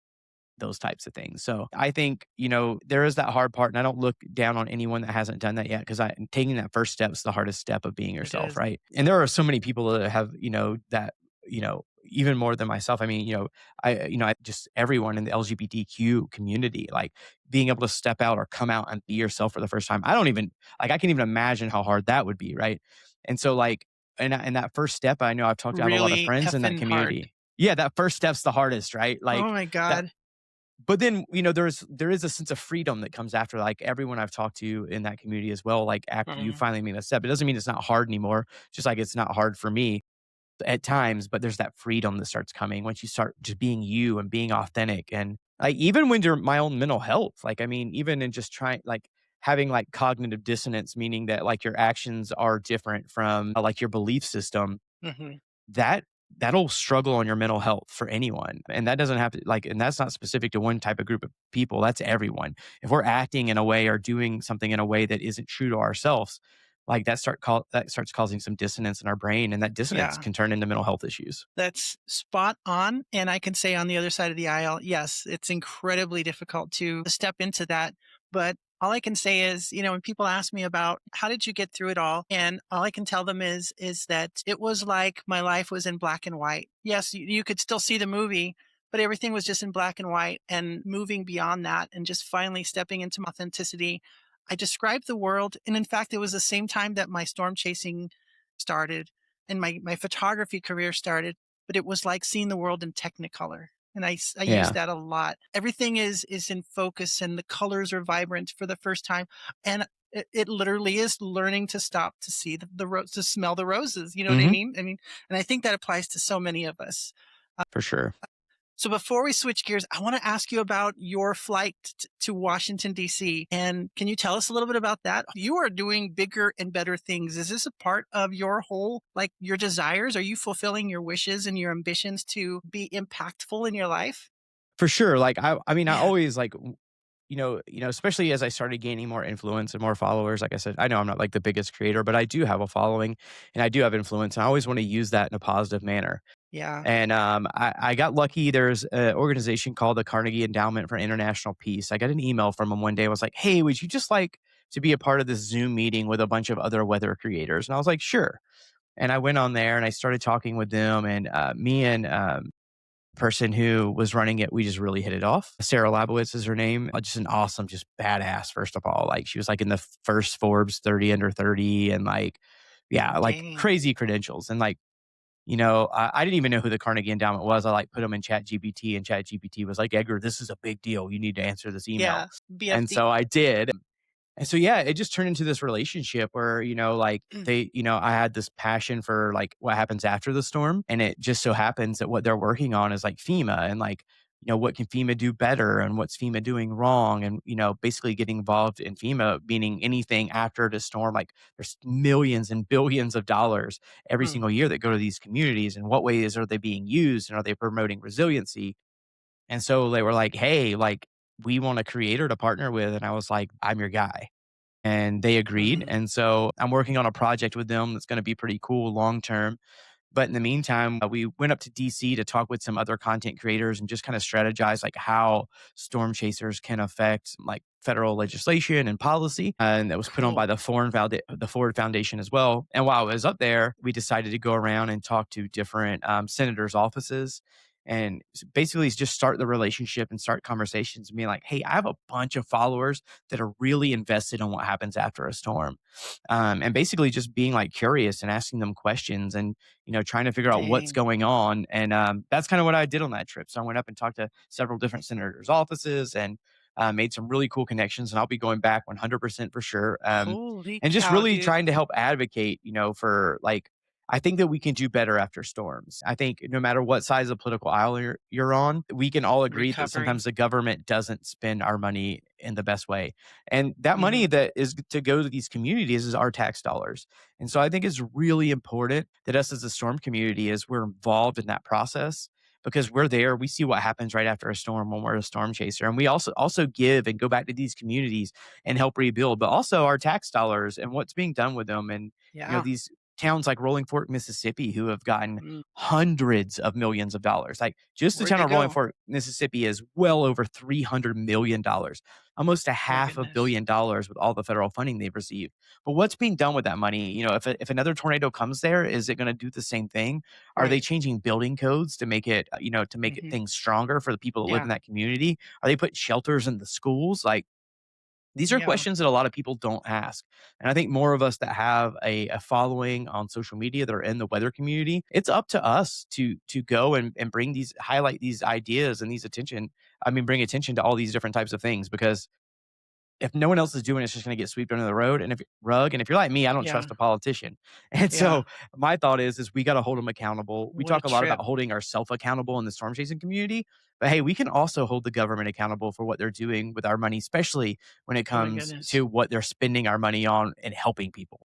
those types of things. So I think, there is that hard part. And I don't look down on anyone that hasn't done that yet because taking that first step is the hardest step of being It yourself. is. Right. And there are so many people that have, that, even more than myself. I mean, I just everyone in the LGBTQ community, like being able to step out or come out and be yourself for the first time. I don't even like, I can't even imagine how hard that would be. Right. And so, like, and that first step, I know I have a lot of Really friends in that effing hard. community. Yeah. That first step's the hardest. Right. Oh Like, my that god. but then, there is a sense of freedom that comes after, like, everyone I've talked to in that community as well, like, after you Mhm. finally make that step. It doesn't mean it's not hard anymore, just like it's not hard for me at times, but there's that freedom that starts coming once you start just being you and being authentic, and, like, even when you're my own mental health, like, I mean, even in just trying like, having, like, cognitive dissonance, meaning that, like, your actions are different from, like, your belief system, Mhm. that that'll struggle on your mental health for anyone, and that doesn't have to like and that's not specific to one type of group of people, that's everyone. If we're acting in a way or doing something in a way that isn't true to ourselves, like, that starts causing some dissonance in our brain, and that dissonance Yeah. can turn into mental health issues. That's spot on, and I can say on the other side of the aisle, yes, it's incredibly difficult to step into that, but all I can say is, when people ask me about how did you get through it all, and all I can tell them is that it was like my life was in black and white. Yes, you could still see the movie, but everything was just in black and white, and moving beyond that and just finally stepping into my authenticity. I described the world, and in fact, it was the same time that my storm chasing started and my photography career started, but it was like seeing the world in Technicolor. And I use Yeah, that a lot. Everything is in focus and the colors are vibrant for the first time. And it literally is learning to stop to see to smell the roses. You know what I mhm, mean? I mean, and I think that applies to so many of us. for sure. So before we switch gears, I want to ask you about your flight to Washington, D.C. And can you tell us a little bit about that? You are doing bigger and better things. Is this a part of your whole, like your desires? Are you fulfilling your wishes and your ambitions to be impactful in your life? For sure, like, I mean, I Yeah. always, like, especially as I started gaining more influence and more followers, like I said, I know I'm not, like, the biggest creator, but I do have a following, and I do have influence, and I always wanna use that in a positive manner. Yeah. And, I got lucky. There's an organization called the Carnegie Endowment for International Peace. I got an email from them one day. I was like, "Hey, would you just like to be a part of this Zoom meeting with a bunch of other weather creators?" And I was like, "Sure." And I went on there and I started talking with them, and, me and, person who was running it, we just really hit it off. Sarah Labowitz is her name. Just an awesome, just badass, first of all. Like, she was, like, in the first Forbes 30 under 30 and, like, yeah, like, Dang. crazy credentials. And, like, I didn't even know who the Carnegie Endowment was. I, like, put them in ChatGPT, and ChatGPT was like, "Edgar, this is a big deal. You need to answer this email." Yeah. And BFD. so I did. And so, yeah, it just turned into this relationship where, like, I had this passion for, like, what happens after the storm. And it just so happens that what they're working on is, like, FEMA and, like, what can FEMA do better and what's FEMA doing wrong? And, basically getting involved in FEMA, meaning anything after the storm, like, there's millions and billions of dollars every Mm, single year that go to these communities. And what ways are they being used? And are they promoting resiliency? And so they were like, "Hey, like, we want a creator to partner with." And I was like, "I'm your guy." And they agreed. mhm. And so I'm working on a project with them that's going to be pretty cool long term. But in the meantime, we went up to DC to talk with some other content creators and just kind of strategize like how storm chasers can affect like federal legislation and policy. And that was put on by Cool. the Ford Foundation as well. And while I was up there, we decided to go around and talk to different senators' offices and basically just start the relationship and start conversations and being like, hey, I have a bunch of followers that are really invested in what happens after a storm. And basically just being like curious and asking them questions and, trying to figure out what's Dang. going on. And that's kind of what I did on that trip. So I went up and talked to several different senators' offices and made some really cool connections. And I'll be going back 100% for sure. Holy And just cow, really dude. trying to help advocate, for like, I think that we can do better after storms. I think no matter what side of the political aisle you're on, we can all agree that Recovering. sometimes the government doesn't spend our money in the best way. And that money Mhm. that is to go to these communities is our tax dollars. And so I think it's really important that us as a storm community is we're involved in that process because we're there. We see what happens right after a storm when we're a storm chaser. And we also give and go back to these communities and help rebuild, but also our tax dollars and what's being done with them. And Yeah. these towns like Rolling Fork, Mississippi, who have gotten Mm. hundreds of millions of dollars. Like just the Where'd town they of Rolling go? Fork, Mississippi is well over $300 million, almost a My half a goodness. billion dollars with all the federal funding they've received. But what's being done with that money? If another tornado comes there, is it going to do the same thing? Are they Right. changing building codes to make it, to make it Mhm. things stronger for the people that live in Yeah. that community? Are they putting shelters in the schools? Like these are Yeah. questions that a lot of people don't ask. And I think more of us that have a following on social media that are in the weather community, it's up to us to go and bring these highlight these ideas and these attention. I mean, bring attention to all these different types of things because if no one else is doing it, it's just going to get swept under the road. And if you're like me, I don't Yeah. trust a politician. And Yeah. so my thought is we got to hold them accountable. We What a talk a lot about trip. holding ourselves accountable in the storm chasing community, but hey, we can also hold the government accountable for what they're doing with our money, especially when it Oh my comes goodness. to what they're spending our money on and helping people.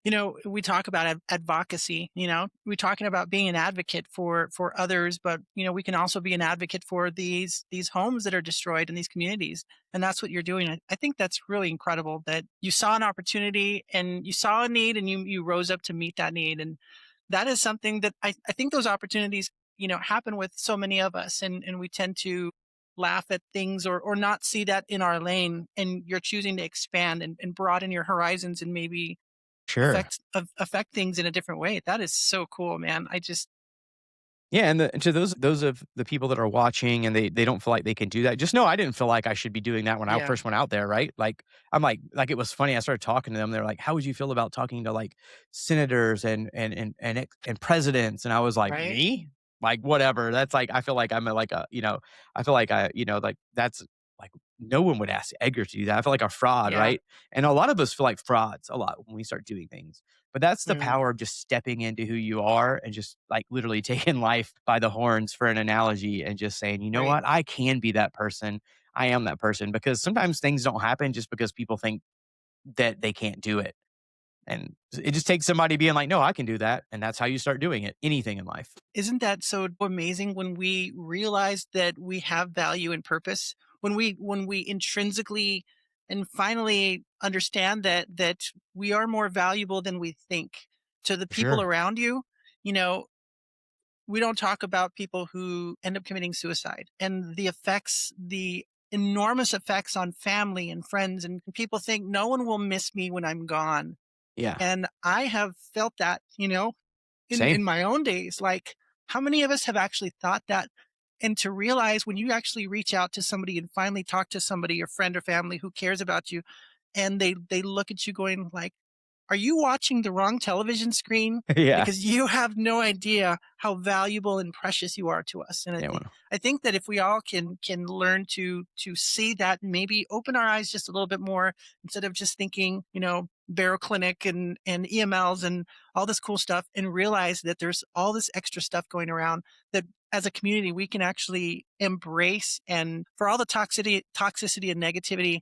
We talk about advocacy, we're talking about being an advocate for others, but we can also be an advocate for these homes that are destroyed in these communities. And that's what you're doing. I think that's really incredible that you saw an opportunity and you saw a need and you rose up to meet that need. And that is something that I think those opportunities, happen with so many of us, and we tend to laugh at things or not see that in our lane, and you're choosing to expand and broaden your horizons and maybe Sure. affect things in a different way. That is so cool, man. I just Yeah, and to those of the people that are watching and they don't feel like they can do that, just know I didn't feel like I should be doing that when I yeah, first went out there, right? Like I'm like it was funny. I started talking to them. They're like, "How would you feel about talking to like senators and presidents?" And I was like, right? "Me? Like whatever." That's like I feel like I'm a, like a I feel like like that's like no one would ask Edgar to do that. I feel like a fraud, Yeah. right? And a lot of us feel like frauds a lot when we start doing things. But that's the Mm, power of just stepping into who you are and just like literally taking life by the horns for an analogy and just saying, you know right. what, I can be that person. I am that person because sometimes things don't happen just because people think that they can't do it. And it just takes somebody being like, no, I can do that. And that's how you start doing it. Anything in life. Isn't that so amazing when we realize that we have value and purpose? When we intrinsically and finally understand that we are more valuable than we think to the For people sure. around you, you know, we don't talk about people who end up committing suicide and the enormous effects on family and friends, and people think no one will miss me when I'm gone. Yeah. And I have felt that, in Same. my own days. Like, how many of us have actually thought that? And to realize when you actually reach out to somebody and finally talk to somebody, your friend or family who cares about you, and they look at you going like, are you watching the wrong television screen? Yeah. Because you have no idea how valuable and precious you are to us. And Yeah. Well, I think that if we all can learn to see that and maybe open our eyes just a little bit more instead of just thinking, Barrow Clinic and EMLs and all this cool stuff, and realize that there's all this extra stuff going around that as a community we can actually embrace. And for all the toxicity and negativity,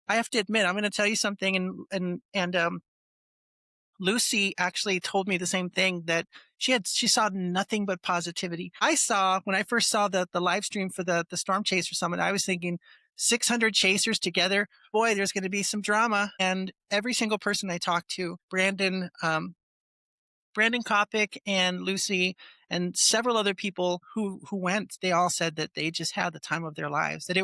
I have to admit, I'm going to tell you something, and Lucy actually told me the same thing, that she saw nothing but positivity. I saw when I first saw the live stream for the Storm Chaser Summit, I was thinking 600 chasers together. Boy, there's going to be some drama. And every single person I talked to, Brandon Kopic and Lucy and several other people who went, they all said that they just had the time of their lives. That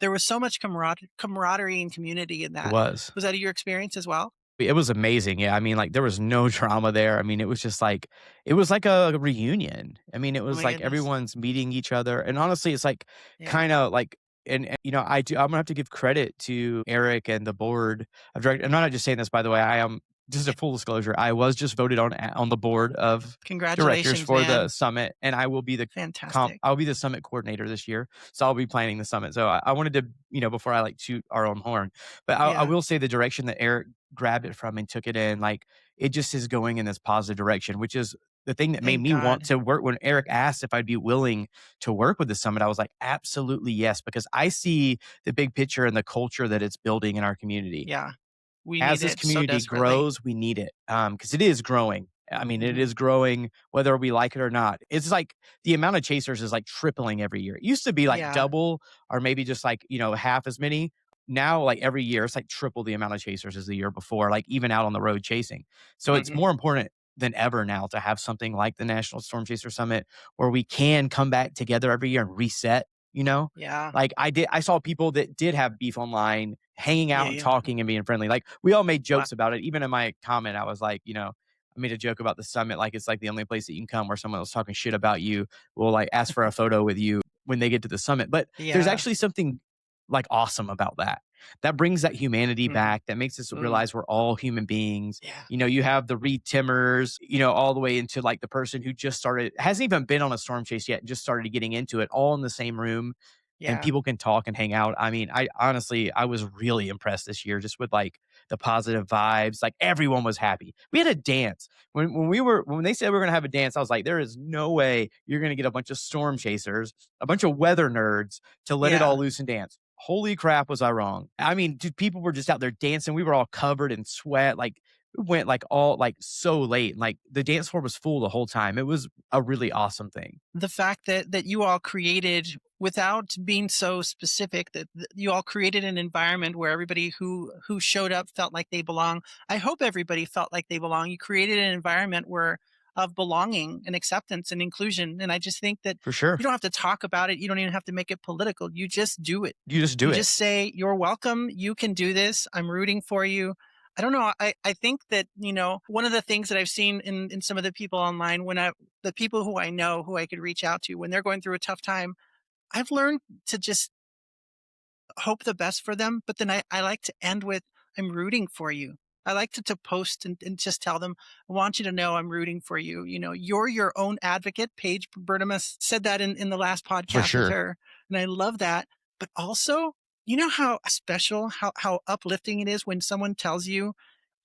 there was so much camaraderie and community in it that. was. Was that your experience as well? It was amazing, yeah, I mean, like, there was no drama there, I mean, it was just like it was like a reunion. I mean, it Oh was my like goodness. everyone's meeting each other, and honestly, it's like Yeah. kinda like you know, I'm gonna have to give credit to Eric and the board of direct I'm not just saying this, by the way, I am just a Yeah. full disclosure, I was just voted on the board of directors Congratulations, for the man. summit, and Fantastic. I'll be the summit coordinator this year, so I'll be planning the summit, so I wanted to, you know, before I, like, toot our own horn, but I Yeah. will say the direction that Eric grabbed it from and took it in, like, it just is going in this positive direction, which is the thing that made Thank me want God. to work when Eric asked if I'd be willing to work with the summit, I was like, "Absolutely, yes," because I see the big picture and the culture that it's building in our community. Yeah. We As need this it so community desperately. grows, we need it, because it is growing. I mean, it Mhm. is growing whether we like it or not. It's like the amount of chasers is, like, tripling every year. It used to be, like, Yeah. double or maybe just, like, you know, half as many. Now, like, every year, it's, like, triple the amount of chasers as the year before, like, even out on the road chasing. So it's Mhm. more important than ever now to have something like the National Storm Chaser Summit where we can come back together every year and reset, you know? Yeah. Like, I saw people that did have beef online hanging Yeah, out and yeah. talking and being friendly. Like, we all made Wow. jokes about it. Even in my comment, I was like, you know, I made a joke about the summit, like it's like the only place that you can come where someone was talking shit about you will like ask for a photo with you when they get to the summit. But there's Yeah. actually something like awesome about that. That brings that humanity Mhm. back. That makes us Mm. realize we're all human beings. Yeah. You know, you have the Reed Timmers, you know, all the way into like the person who just started, hasn't even been on a storm chase yet, just started getting into it all in the same room and Yeah. people can talk and hang out. I mean, I honestly, I was really impressed this year just with like the positive vibes. Like everyone was happy. We had a dance when they said we were gonna have a dance. I was like, there is no way you're gonna get a bunch of storm chasers, a bunch of weather nerds to let it Yeah. all loose and dance. Holy crap, was I wrong? I mean, dude, people were just out there dancing. We were all covered in sweat. Like we went like all like so late. Like the dance floor was full the whole time. It was a really awesome thing. The fact that you all created, without being so specific, that you all created an environment where everybody who showed up felt like they belong. I hope everybody felt like they belong. You created an environment where of belonging and acceptance and inclusion. And I just think that For sure. you don't have to talk about it. You don't even have to make it political. You just do it. You just do You it. just say, "You're welcome. You can do this. I'm rooting for you." I don't know. I think that, one of the things that I've seen in some of the people online, the people who I know who I could reach out to when they're going through a tough time, I've learned to just hope the best for them. But then I like to end with, "I'm rooting for you." I like to post and just tell them, "I want you to know I'm rooting for you. You're your own advocate." Paige Bertimus said that in the last For podcast with sure. her. And I love that. But also, you know how special, how uplifting it is when someone tells you,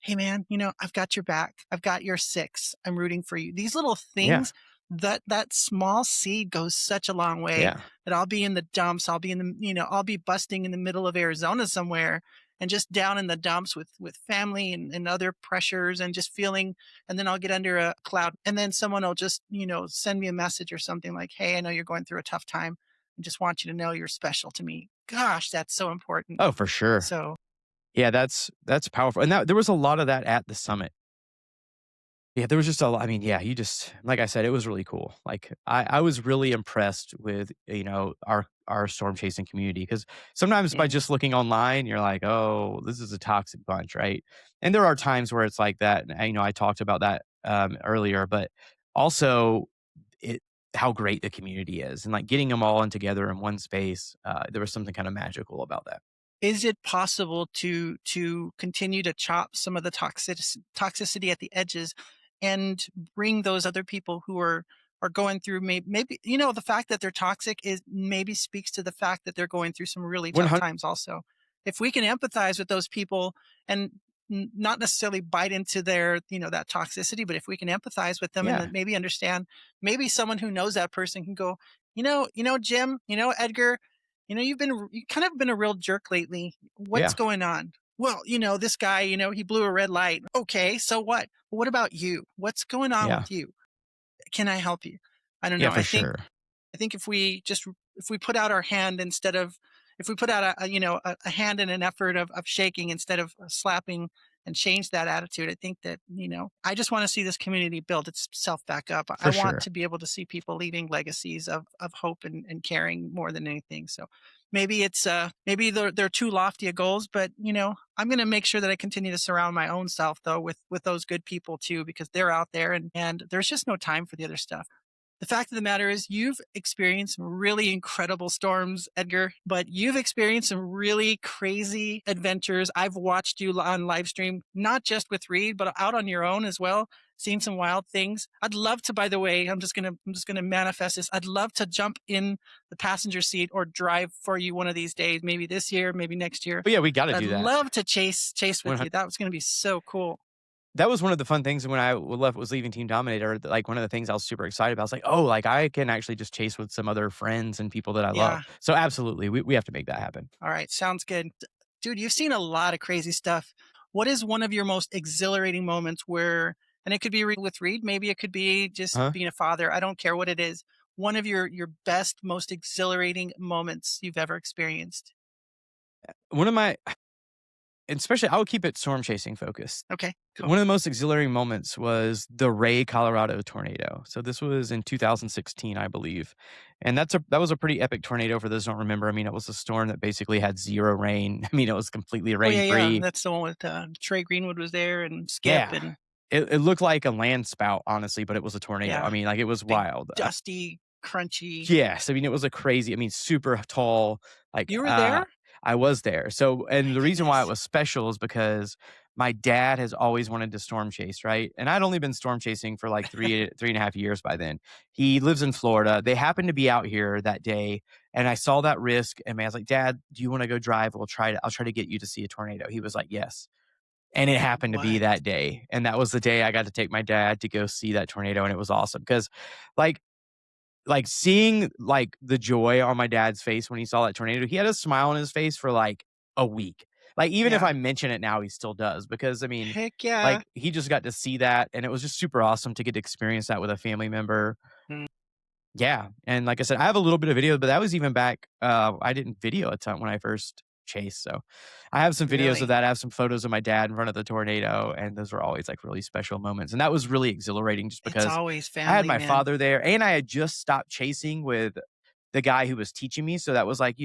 "Hey man, I've got your back. I've got your six. I'm rooting for you." These little Yeah. things, that small seed goes such a long way. Yeah. That I'll be in the dumps. I'll be busting in the middle of Arizona somewhere and just down in the dumps with family and other pressures and just feeling, and then I'll get under a cloud and then someone will just, send me a message or something like, "Hey, I know you're going through a tough time. I just want you to know you're special to me." Gosh, that's so important. Oh, for sure. So, Yeah, that's powerful, and that there was a lot of that at the summit. Yeah, there was just a lot I mean, yeah, you just like I said, it was really cool. Like, I was really impressed with, you know, our storm chasing community because sometimes by yeah. just looking online, you're like, "Oh, this is a toxic bunch," right? And there are times where it's like that, and, you know, I talked about that, earlier, but also it how great the community is, and, like, getting them all in together in one space, there was something kinda magical about that. Is it possible to continue to chop some of the toxicity at the edges and bring those other people who are going through, maybe, the fact that they're toxic is maybe speaks to the fact that they're going through some really tough 100 times also. If we can empathize with those people and not necessarily bite into their, that toxicity, but if we can empathize with them and Yeah, then maybe understand, maybe someone who knows that person can go, Jim, Edgar, you kind of been a real jerk lately. What's yeah, going on? Well, this guy, he blew a red light. Okay, so what? What about you? What's going on yeah, with you? Can I help you? I don't yeah, know. for sure. I think if we put out our hand instead of if we put out a hand in an effort of shaking instead of slapping, and change that attitude. I think that, I just want to see this community build itself back up. I For want sure. to be able to see people leaving legacies of hope and caring more than anything. So maybe maybe they're too lofty goals, but I'm going to make sure that I continue to surround my own self though with those good people too, because they're out there, and there's just no time for the other stuff. The fact of the matter is, you've experienced some really incredible storms, Edgar, but you've experienced some really crazy adventures. I've watched you on live stream, not just with Reed, but out on your own as well, seen some wild things. I'd love to, by the way, I'm just gonna manifest this. I'd love to jump in the passenger seat or drive for you one of these days, maybe this year, maybe next year. But yeah, we got to But I'd do that. love to chase with you. That was gonna be so cool. That was one of the fun things when I was leaving Team Dominator, like, one of the things I was super excited about. I was like, "Oh, like, I can actually just chase with some other friends and people that I love." Yeah. So, absolutely, we have to make that happen. All right, sounds good. Dude, you've seen a lot of crazy stuff. What is one of your most exhilarating moments where, and it could be with Reed, maybe it could be just Huh? being a father. I don't care what it is. One of your best, most exhilarating moments you've ever experienced. One of my and especially I would keep it storm chasing focused. Okay, cool. One of the most exhilarating moments was the Ray, Colorado tornado. So this was in 2016, I believe. And that was a pretty epic tornado for those who don't remember. I mean, it was a storm that basically had 0 rain. I mean, it was completely Oh rain yeah, yeah. free. That's the one with Trey Greenwood was there and Skip Yeah. and It looked like a land spout, honestly, but it was a tornado. I yeah, mean, like, it was big wild. dusty, crunchy. Yes, I mean, it was a crazy, I mean, super tall, like, You were there? I was there. So and My the reason why it goodness. was special is because my dad has always wanted to storm chase, right? And I'd only been storm chasing for like 3.5 years by then. He lives in Florida. They happened to be out here that day, and I saw that risk, and man, I was like, "Dad, do you wanna go drive? I'll try to get you to see a tornado." He was like, "Yes." And it happened to be What? that day, and that was the day I got to take my dad to go see that tornado, and it was awesome because, like, seeing, like, the joy on my dad's face when he saw that tornado, he had a smile on his face for, like, a week. Like, even if Yeah. I mention it now, he still does because, I mean, Heck yeah. like, he just got to see that, and it was just super awesome to get to experience that with a family member. Mm, Yeah, and like I said, I have a little bit of video, but that was even back, I didn't video a ton when I first chased, so I have some videos of really? that. I have some photos of my dad in front of the tornado, and those were always, like, really special moments, and that was really exhilarating just It's because always I had family, my man. father there, and I had just stopped chasing with the guy who was teaching me, so that was, like,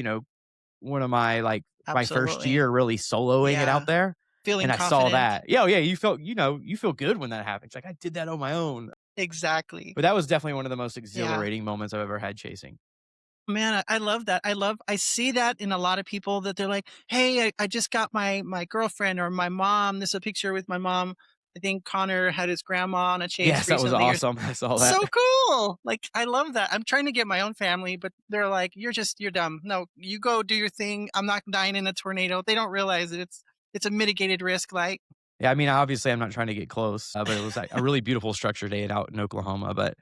one of my, like, my first Absolutely. year really soloing it out Yeah. there, Feeling and I saw confident. that. Yeah, oh, yeah, you feel good when that happens, like, "I did that on my own." Exactly. But that was definitely one of the most Yeah. exhilarating moments I've ever had chasing. Man, I love that. I see that in a lot of people that they're like, "Hey, I just got my girlfriend or my mom." This is a picture with my mom. I think Connor had his grandma on a chase Yes, that was recently or awesome. I saw that. so cool. Like, I love that. I'm trying to get my own family, but they're like, you're dumb. No, you go do your thing. I'm not dying in a tornado." They don't realize that it's a mitigated risk, like, Yeah, I mean, obviously, I'm not trying to get close, but it was, like, a really beautiful structure day out in Oklahoma, but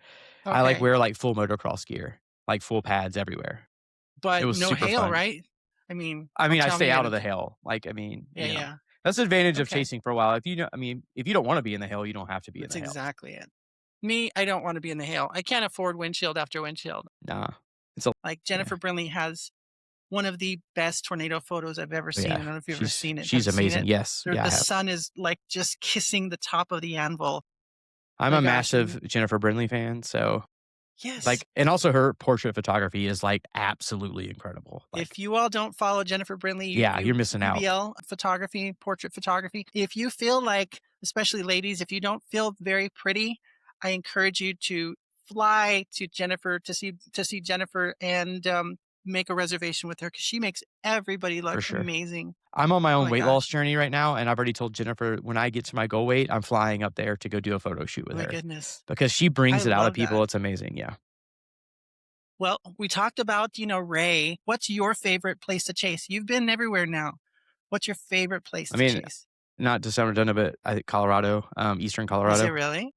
I, like, okay. wear, like, full motocross gear, like, full pads everywhere. It But was no super hail, fun. right? I mean, I don't mean, I tell me stay you're out of gonna the hail. Like, I mean, yeah, yeah. that's the advantage of Okay. chasing for a while. If you know I mean, if you don't wanna be in the hail, you don't have to be in That's the hail. exactly it. Me, I don't wanna be in the hail. I can't afford windshield after windshield. Nah. It's a Like, yeah. Jennifer Brinley has one of the best tornado photos I've ever But seen. I yeah, don't know if you've ever seen it. Have she's you seen amazing. it? Yes. Yeah, I The have. sun is, like, just kissing the top of the anvil. I'm My a gosh, and massive Jennifer Brindley fan, so, yes. like and also her portrait photography is, like, absolutely incredible. Like, If you all don't follow Jennifer Brinley, yeah, you're missing out. UBL photography, portrait photography. If you feel like, especially ladies, if you don't feel very pretty, I encourage you to fly to Jennifer to see Jennifer and make a reservation with her because she makes everybody For look sure. amazing. I'm on my Oh own my weight loss gosh. journey right now, and I've already told Jennifer when I get to my goal weight, I'm flying up there to go do a photo shoot Oh with my her goodness. because she I brings it out of love people. that. It's amazing. Yeah. Well, we talked about, Ray. What's your favorite place to chase? You've been everywhere now. What's your favorite place I to mean, chase? not to sound redundant, but I think Colorado, Eastern Is it Colorado. really?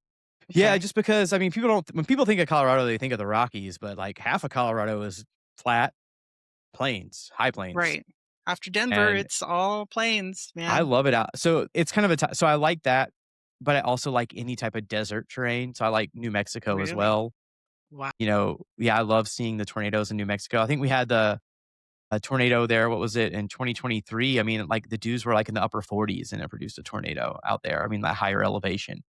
Yeah, Okay. just because I mean, people don't when people think of Colorado, they think of the Rockies, but like half of Colorado is flat plains, high plains, Right. After Denver, and it's all plains, I man. love it out. So it's kind of so I like that, but I also like any type of desert terrain. So I like New Mexico as Really? well. Wow. Yeah, I love seeing the tornadoes in New Mexico. I think we had a tornado there. What was it in 2023? I mean, like the dews were like in the upper 40s and it produced a tornado out there. I mean, that higher elevation.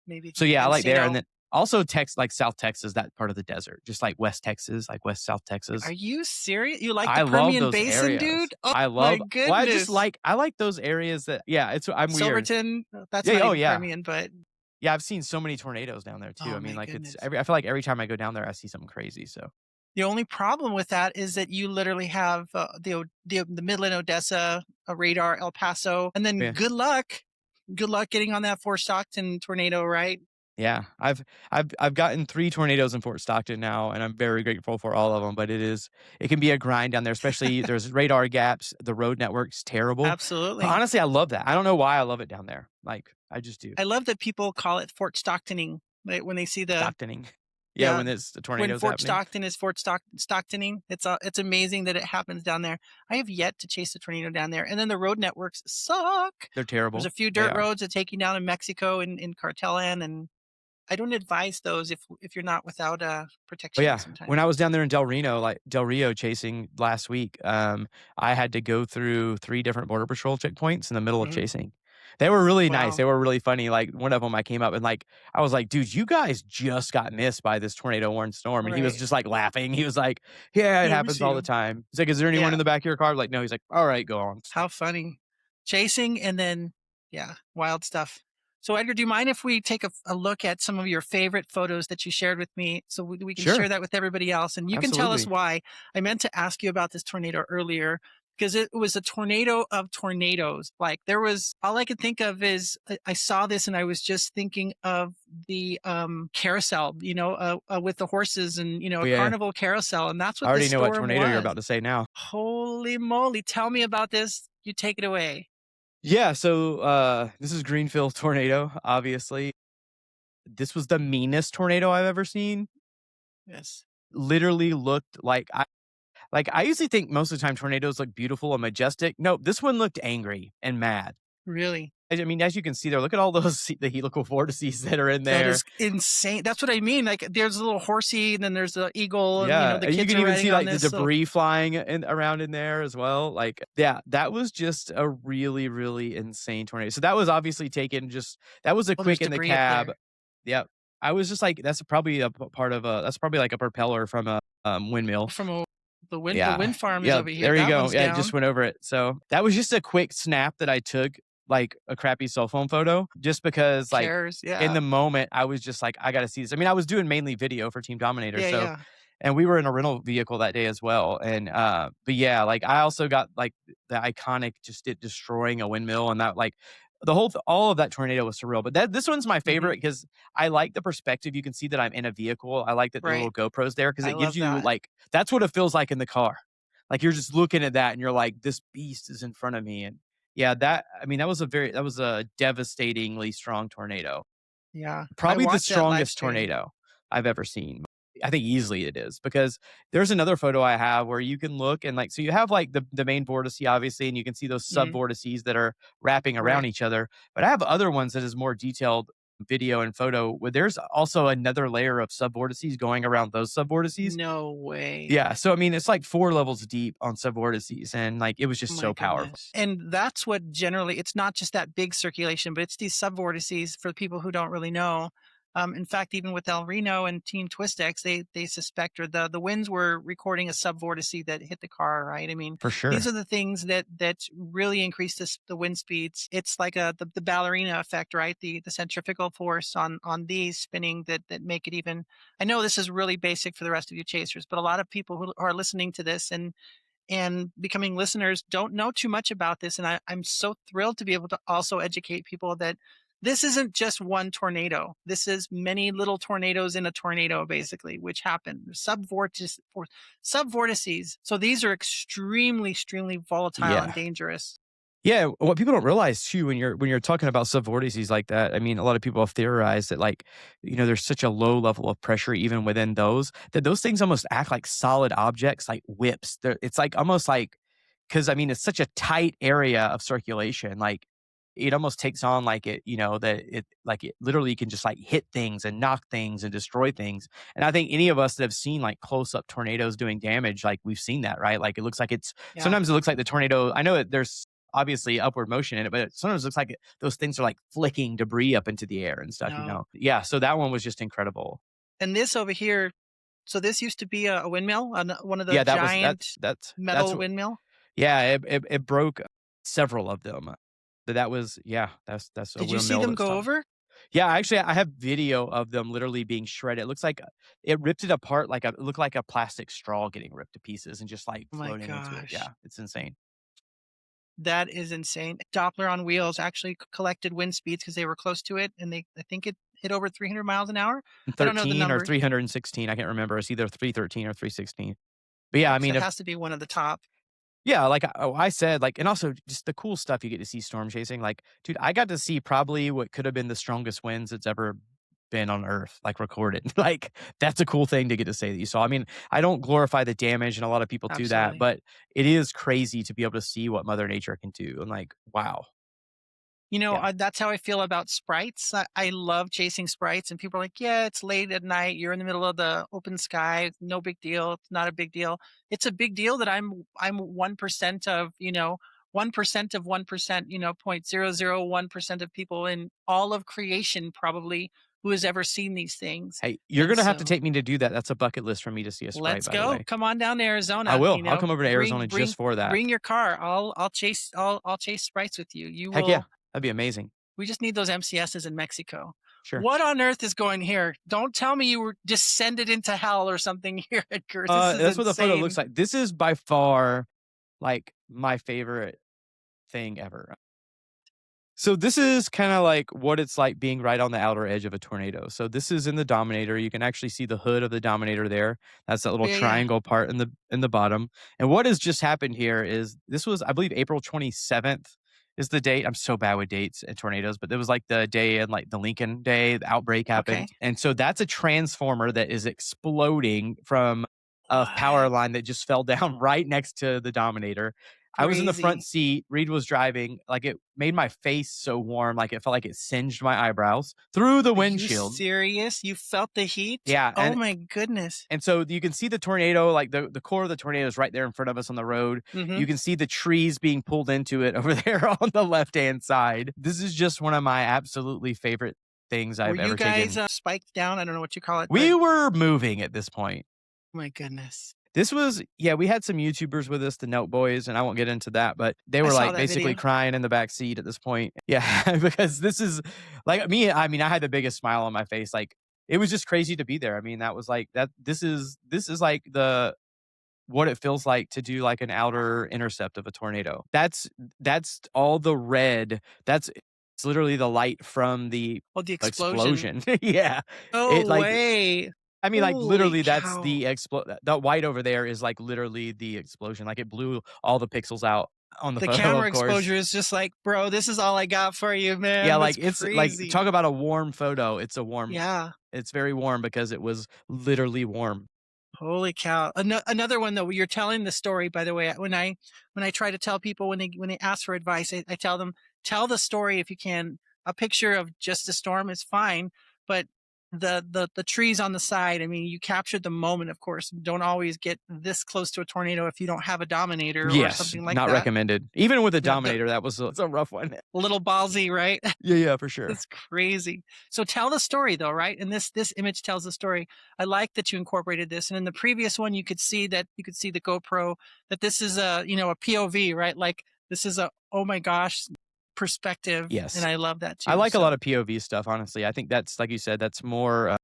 Maybe So yeah, I like there. And Encino. then also like South Texas, that part of the desert, just like West Texas, like West South Are Texas. you serious? You like the I love Permian those Basin, areas. dude? Oh I my love well, goodness. I like those areas that yeah, I'm weird. Silverton, that's Yeah, not oh even yeah. Permian, but Yeah, I've seen so many tornadoes down there too. oh I mean, my like it's goodness. I feel like every time I go down there, I see something crazy. So The only problem with that is that you literally have the Midland, Odessa, radar, El Paso, and then yeah. good luck. Good luck getting on that Fort Stockton tornado, right? Yeah, I've gotten 3 tornadoes in Fort Stockton now, and I'm very grateful for all of them. But it can be a grind down there, especially there's radar gaps, the road network's terrible. But Absolutely. honestly, I love that. I don't know why I love it down there. Like, I just do. I love that people call it Fort Stocktoning, like, when they see the Stocktoning. Yeah, yeah, when it's the when tornadoes Fort happening. Stockton is Stocktoning. It's amazing that it happens down there. I have yet to chase a tornado down there, and then the road networks suck. They're There's a terrible. few They dirt are. roads that take you down in Mexico in cartel land, and I don't advise those if you're not without Oh, protection yeah. When sometimes. I was down there in Del Rio chasing last week, I had to go through 3 different border patrol checkpoints in the middle of Mhm. chasing. They were really nice. Wow. They were really funny. Like, one of them, I came up and, like, I was like, "Dude, you guys just got missed by this tornado-warned storm." And he was Right. just, like, laughing. He was like, "Yeah, it Yeah, we happens see all the them. time." He's like, "Is there anyone in Yeah. the back of your car?" I'm like, "No." He's like, "Alright, go on." How funny. Chasing and then, yeah, wild stuff. So, Edgar, do you mind if we take a look at some of your favorite photos that you shared with me so we can share Sure. that with everybody else? And you can tell us Absolutely. why. I meant to ask you about this tornado earlier because it was a tornado of tornadoes. Like, there was all I could think of is I saw this and I was just thinking of the carousel, with the horses and, Oh, a yeah. carnival carousel. And that's I what this already know what storm tornado you're was. about to say now. Holy moly. Tell me about this. You take it away. Yeah, so, this is Greenfield tornado, obviously. This was the meanest tornado I've ever seen. Yes. Literally looked like, I usually think most of the time tornadoes look beautiful and majestic. No, this one looked angry and mad. Really? I mean, as you can see there, look at all those the helical vortices that are in That there. is insane. That's what I mean. Like, there's a little horsey, and then there's the eagle, and Yeah, the and you kids can are even riding see, on like, the this little. debris flying around in there as well. Like, yeah, that was just a really, really insane tornado. So that was obviously taken just that was a Oh, there's quick in the debris up cab. there Yep. I was just like, that's probably part of a that's probably like a propeller from a, windmill. from the Yeah. wind farm is Yeah, over here. there you That go. one's Yeah, it just down. went over it. So, that was just a quick snap that I took, like, a crappy cell phone photo, just because, like, Cares? in Yeah. the moment, I was just like, "I gotta see this." I mean, I was doing mainly video for Team Dominator, Yeah. so Yeah. and we were in a rental vehicle that day as well, and, but yeah, like, I also got, like, the iconic just it destroying a windmill and that, like, all of that tornado was surreal, but this one's my Hmm. favorite because I like the perspective. You can see that I'm in a vehicle. I like that the Right. little GoPro's there because I it gives love you, that. like that's what it feels like in the car. Like, you're just looking at that and you're like, "This beast is in front of me," and yeah, I mean, that was a devastatingly strong tornado. Yeah. I Probably the watched that live strongest stream. tornado I've ever seen. I think easily it is because there's another photo I have where you can look and, like, so you have, like, the main vortice, obviously, and you can see those Hmm. sub-vortices that are wrapping around Right. each other, but I have other ones that is more detailed video and photo where there's also another layer of sub-vortices going around those sub-vortices. No way. Yeah, so, I mean, it's, like, 4 levels deep on sub-vortices, and, like, it was Oh just my so powerful. goodness. And that's what generally, it's not just that big circulation, but it's these subvortices for people who don't really know. In fact, even with El Reno and Team Twistex, they suspect, or the winds were recording a subvortice that hit the car. Right? I mean, For these sure. are the things that really increase the wind speeds. It's like the ballerina effect, right? The centrifugal force on these spinning that make it even. I know this is really basic for the rest of you chasers, but a lot of people who are listening to this and becoming listeners don't know too much about this. And I'm so thrilled to be able to also educate people that this isn't just one tornado. This is many little tornadoes in a tornado, basically, which happen. Subvortices. So these are extremely, extremely volatile and Yeah. dangerous. Yeah, what people don't realize too when you're talking about subvortices like that, I mean, a lot of people have theorized that like, there's such a low level of pressure even within those that those things almost act like solid objects, like whips. It's like almost like because I mean, it's such a tight area of circulation. Like it almost takes on like it, that it like it literally can just like hit things and knock things and destroy things. And I think any of us that have seen like close up tornadoes doing damage, like we've seen that, right? Like it looks like it's Yeah. sometimes it looks like the tornado. I know that there's obviously upward motion in it, but it sometimes looks like those things are like flicking debris up into the air and stuff, you No. know? Yeah. So that one was just incredible. And this over here, so this used to be a windmill, one of the Yeah, that was giant that's metal what windmill. yeah, it broke several of them. But that was yeah, that's a Did you see windmill them that's go talking. over? Yeah, actually, I have video of them literally being shredded. It looks like it ripped it apart like it looked like a plastic straw getting ripped to pieces and just like Oh my floating into it. gosh. Yeah, it's insane. That is insane. Doppler on wheels actually collected wind speeds because they were close to it, and I think it hit over 300 miles an hour. I don't know the 13 or number, 316, I can't remember. It's either 313 or 316. But yeah, I so mean, it if has to be one of the top. yeah, like, I said, like and also just the cool stuff you get to see storm chasing, like, dude, I got to see probably what could have been the strongest winds that's ever been on Earth, like, recorded. Like, that's a cool thing to get to say that you saw. I mean, I don't glorify the damage, and a lot of people do that, Absolutely. but it is crazy to be able to see what Mother Nature can do, and, like, wow. Yeah. That's how I feel about sprites. I love chasing sprites, and people are like, "Yeah, it's late at night. You're in the middle of the open sky. No big deal. It's not a big deal." It's a big deal that I'm 1% of 1% of 1%. 0.001% of people in all of creation probably who has ever seen these things. Hey, you're And gonna have to so take me to do that. That's a bucket list for me to see a Sprite, let's by the go. way. Come on down to I Arizona. will. I'll come over to Arizona just for that. Bring your car. I'll chase sprites with you. You Heck yeah. will That'd be amazing. We just need those MCSs in Mexico. Sure. What on earth is going here? Don't tell me you were descended into hell or something here, Edgar. This is That's what the photo looks insane. like. This is by far, like, my favorite thing ever. So this is kinda like what it's like being right on the outer edge of a tornado. So this is in the Dominator. You can actually see the hood of the Dominator there. That's that Oh, little yeah, yeah. triangle part in the bottom. And what has just happened here is this was, I believe, April 27th is the date. I'm so bad with dates and tornadoes, but it was like the day and like the Lincoln Day, the outbreak Okay. happened. And so that's a transformer that is exploding from a power What? line that just fell down right next to the Dominator. I was in the front Crazy. seat, Reed was driving, like, it made my face so warm, like, it felt like it singed my eyebrows through the Are you windshield. serious? You felt the heat? Yeah, Oh my goodness. and so you can see the tornado, like, the core of the tornado is right there in front of us on the road. Mhm. You can see the trees being pulled into it over there on the left-hand side. This is just one of my absolutely favorite things Were I've you ever guys, taken. spiked down? I don't know what you call it, but We were moving at this point. my goodness. This was yeah, we had some YouTubers with us, the Note Boys, and I won't get into that, but they I were, saw like, that basically video. crying in the back seat at this point. Yeah, because this is like, me, I mean, I had the biggest smile on my face, like, it was just crazy to be there. I mean, that was, like that this is, like, what it feels like to do, like, an outer intercept of a tornado. That's all the red, it's literally the light from the Oh, the explosion. explosion. Yeah. No It, like way. I mean, like, Holy literally, that's cow. the the white over there is, like, literally the explosion, like, it blew all the pixels out on the The photo, camera of course. exposure is just like, "Bro, this is all I got for you, Yeah, man. like, That's it's like, talk crazy." about a warm photo, Yeah. it's very warm because it was literally warm. Holy cow. Another one though, you're telling the story, by the way, when I try to tell people when they ask for advice, I tell them, tell the story if you can. A picture of just a storm is fine, but the trees on the side, I mean, you captured the moment, of course. Don't always get this close to a tornado if you don't have a dominator or Yes, something like not that. recommended. Even with a The Dominator, that was it's a rough one. a little ballsy, right? Yeah, yeah, for sure. That's crazy. So tell the story though, right? And this image tells the story. I like that you incorporated this. And in the previous one, you could see the GoPro, that this is a POV, right? Like this is a oh my gosh perspective, and Yes. I love that I too. like a lot So of POV stuff, honestly. I think that's like you said, that's more, I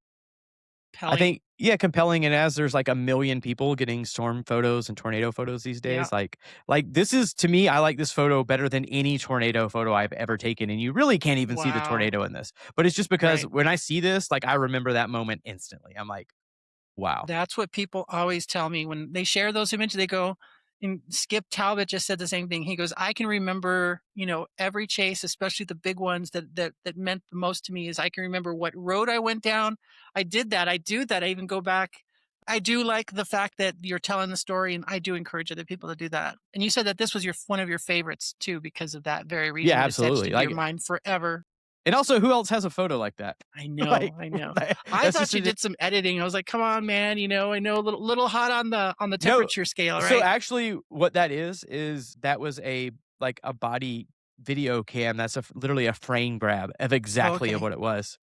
compelling. think, yeah, compelling, and as there's, like, a million people getting storm photos and tornado photos these Yeah. days, like, this is to me, I like this photo better than any tornado photo I've ever taken, and you really can't even see the Wow. tornado in this, but it's just because Right. when I see this, like, I remember that moment instantly. I'm like, "Wow." That's what people always tell me when they share those images. They go, and Skip Talbot just said the same thing. He goes, I can remember, every chase, especially the big ones that meant the most to me. Is I can remember what road I went down. I did that. I do that. I even go back. I do like the fact that you're telling the story, and I do encourage other people to do that. And you said that this was your one of your favorites too, because of that very Yeah, reason. It's etched absolutely. into your Like, mind forever. and also, who else has a photo like that? I Like, know, I know. I that's thought just you a did some editing. I was like, come on, man. I know, a little hot on the no. temperature scale, So right? actually, what that is that was a like a body video cam. That's literally a frame grab of exactly of Okay, what it was.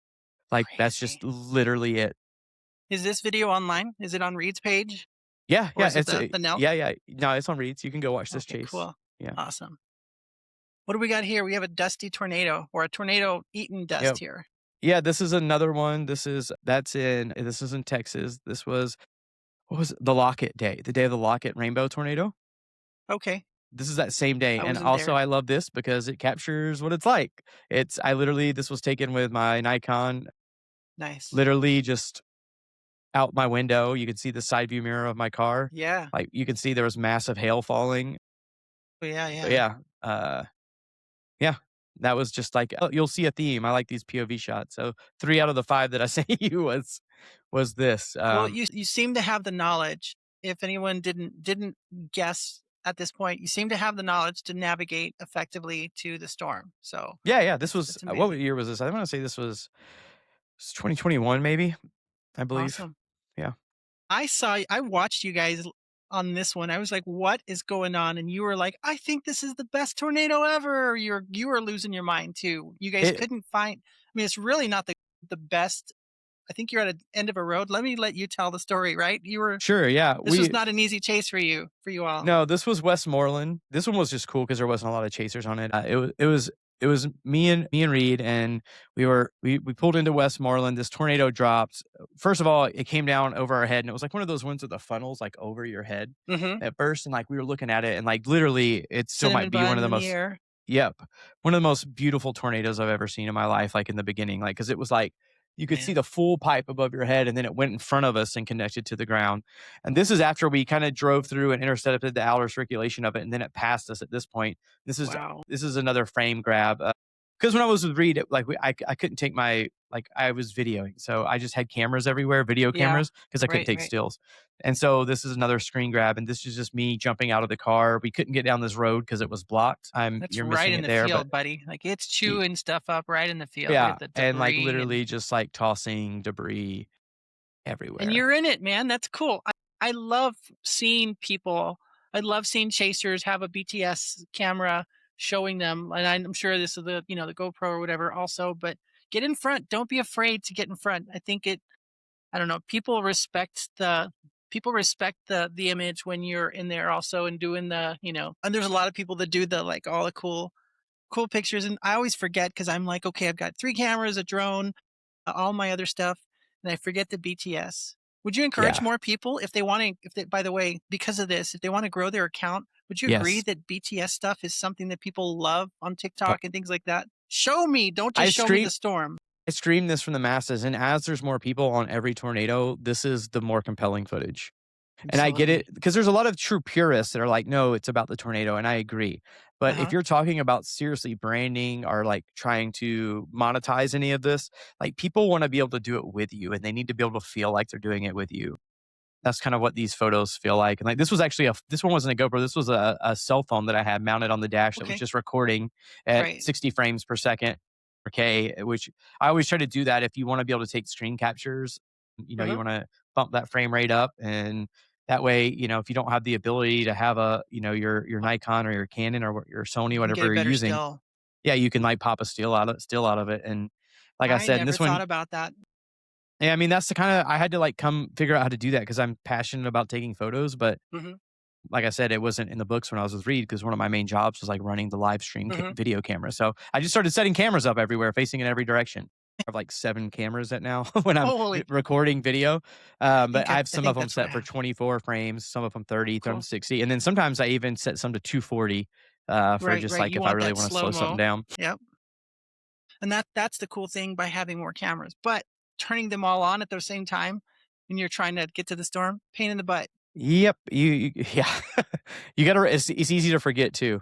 Like, that's crazy. just literally it. Is this video online? Is it on Reed's page Yeah, or yeah, is it it's the a Nelk? yeah, yeah. No, it's on Reeds. You can go watch this Okay, chase. cool, Yeah. awesome. What do we got here? We have a dusty tornado or a tornado eating dust Yep. here. Yeah, this is another one. This is in Texas. This was what was it? The Lockett Day, the day of the Lockett rainbow tornado. Okay, This is that same day, I and wasn't also there. I love this because it captures what it's like. It's I literally this was taken with my Nikon, Nice. literally just out my window. You can see the side view mirror of my car. Yeah. Like, you can see there was massive hail falling. Oh, yeah, But yeah. yeah, yeah, that was just like you'll see a theme. I like these POV shots. So 3 out of the 5 that I sent you was this. Well, you seem to have the knowledge. If anyone didn't guess at this point, you seem to have the knowledge to navigate effectively to the storm. So Yeah, yeah, this was it's what amazing. year was this? I wanna say this was 2021 maybe, I believe. Awesome. Yeah. I watched you guys on this one. I was like, "What is going on?" And you were like, "I think this is the best tornado ever." You were losing your mind too. You guys It couldn't find. I mean, it's really not the best. I think you're at the end of a road. Let you tell the story. Right? You were. Sure, yeah, This was we not an easy chase for you all. no, this was Westmoreland. This one was just cool because there wasn't a lot of chasers on it. It was me and Reed, and we pulled into Westmoreland. This tornado dropped. First of all, it came down over our head, and it was like one of those ones with the funnels like over your head Mm-hmm. at first, and like we were looking at it, and like literally, it still might Cinnamon be one of buns the in the most air. Yep. One of the most beautiful tornadoes I've ever seen in my life, like, in the beginning, like because it was like, you could see Man. the full pipe above your head, and then it went in front of us and connected to the ground, and this is after we kinda drove through and intercepted the outer circulation of it, and then it passed us at this point. Wow. This is another frame grab, because when I was with Reed, like, I couldn't take my like, I was videoing, so I just had cameras everywhere, video Yeah. cameras, because I couldn't Right. take Right. stills, and so this is another screen grab, and this is just me jumping out of the car. We couldn't get down this road because it was blocked. That's You're right missing in it the there, but field, buddy. Like it's y chewing stuff up right in the field. Look yeah, at the and, like, debris literally just, like, tossing debris and everywhere. you're in it, man. That's cool. I love seeing people. I love seeing chasers have a BTS camera showing them, and I'm sure this is the GoPro or whatever also. But get in front. Don't be afraid to get in front. I think it. I don't know. People respect the image when you're in there also and doing and there's a lot of people that do the like all the cool pictures, and I always forget because I'm like, okay, I've got 3 cameras, a drone, all my other stuff, and I forget the BTS. Would you encourage Yeah. more people if they want to? If they, by the way, because of this, if they want to grow their account, would you agree Yes. that BTS stuff is something that people love on Oh, TikTok and things like that? Show me, don't I just show me stream the storm. I stream this from the masses, and as there's more people on every tornado, this is the more compelling footage. And I get it Absolutely. because there's a lot of true purists that are like, "No, it's about the tornado," and I agree. Uh But if huh. you're talking about seriously branding or, like, trying to monetize any of this, like, people wanna be able to do it with you, and they need to be able to feel like they're doing it with you. That's kind of what these photos feel like, and, like, this one wasn't a GoPro, this was a cell phone that I had mounted on the dash that was Okay. just recording at Right. 60 frames per second, 4K, which I always try to do that if you wanna be able to take screen captures, Uh you huh. wanna bump that frame rate up, and that way, if you don't have the ability to have your Nikon or your Canon or your Sony, You can get whatever a you're better using, still. yeah, you can, like, pop a still out of it, and like I I said, in never this thought one about that. yeah, I mean, that's the kinda I had to, like, come figure out how to do that because 'cause I'm passionate about taking photos, but Hmm. like I said, it wasn't in the books when I was with Reed because one of my main jobs was, like, running the live stream Hmm. video camera, so I just started setting cameras up everywhere, facing in every direction. I have, like, 7 cameras at now when I'm Holy, recording video, but I have I some of think them that's what set I for have. 24 frames, some of them 30, some Cool. 60, and then sometimes I even set some to 240, for Right, just, right. like, You if I want really that wanna slow slow something mo. down. Yep. And that's the cool thing by having more cameras. But turning them all on at the same time when you're trying to get to the storm, pain in the butt. Yep, you yeah. You gotta it's easy to forget too.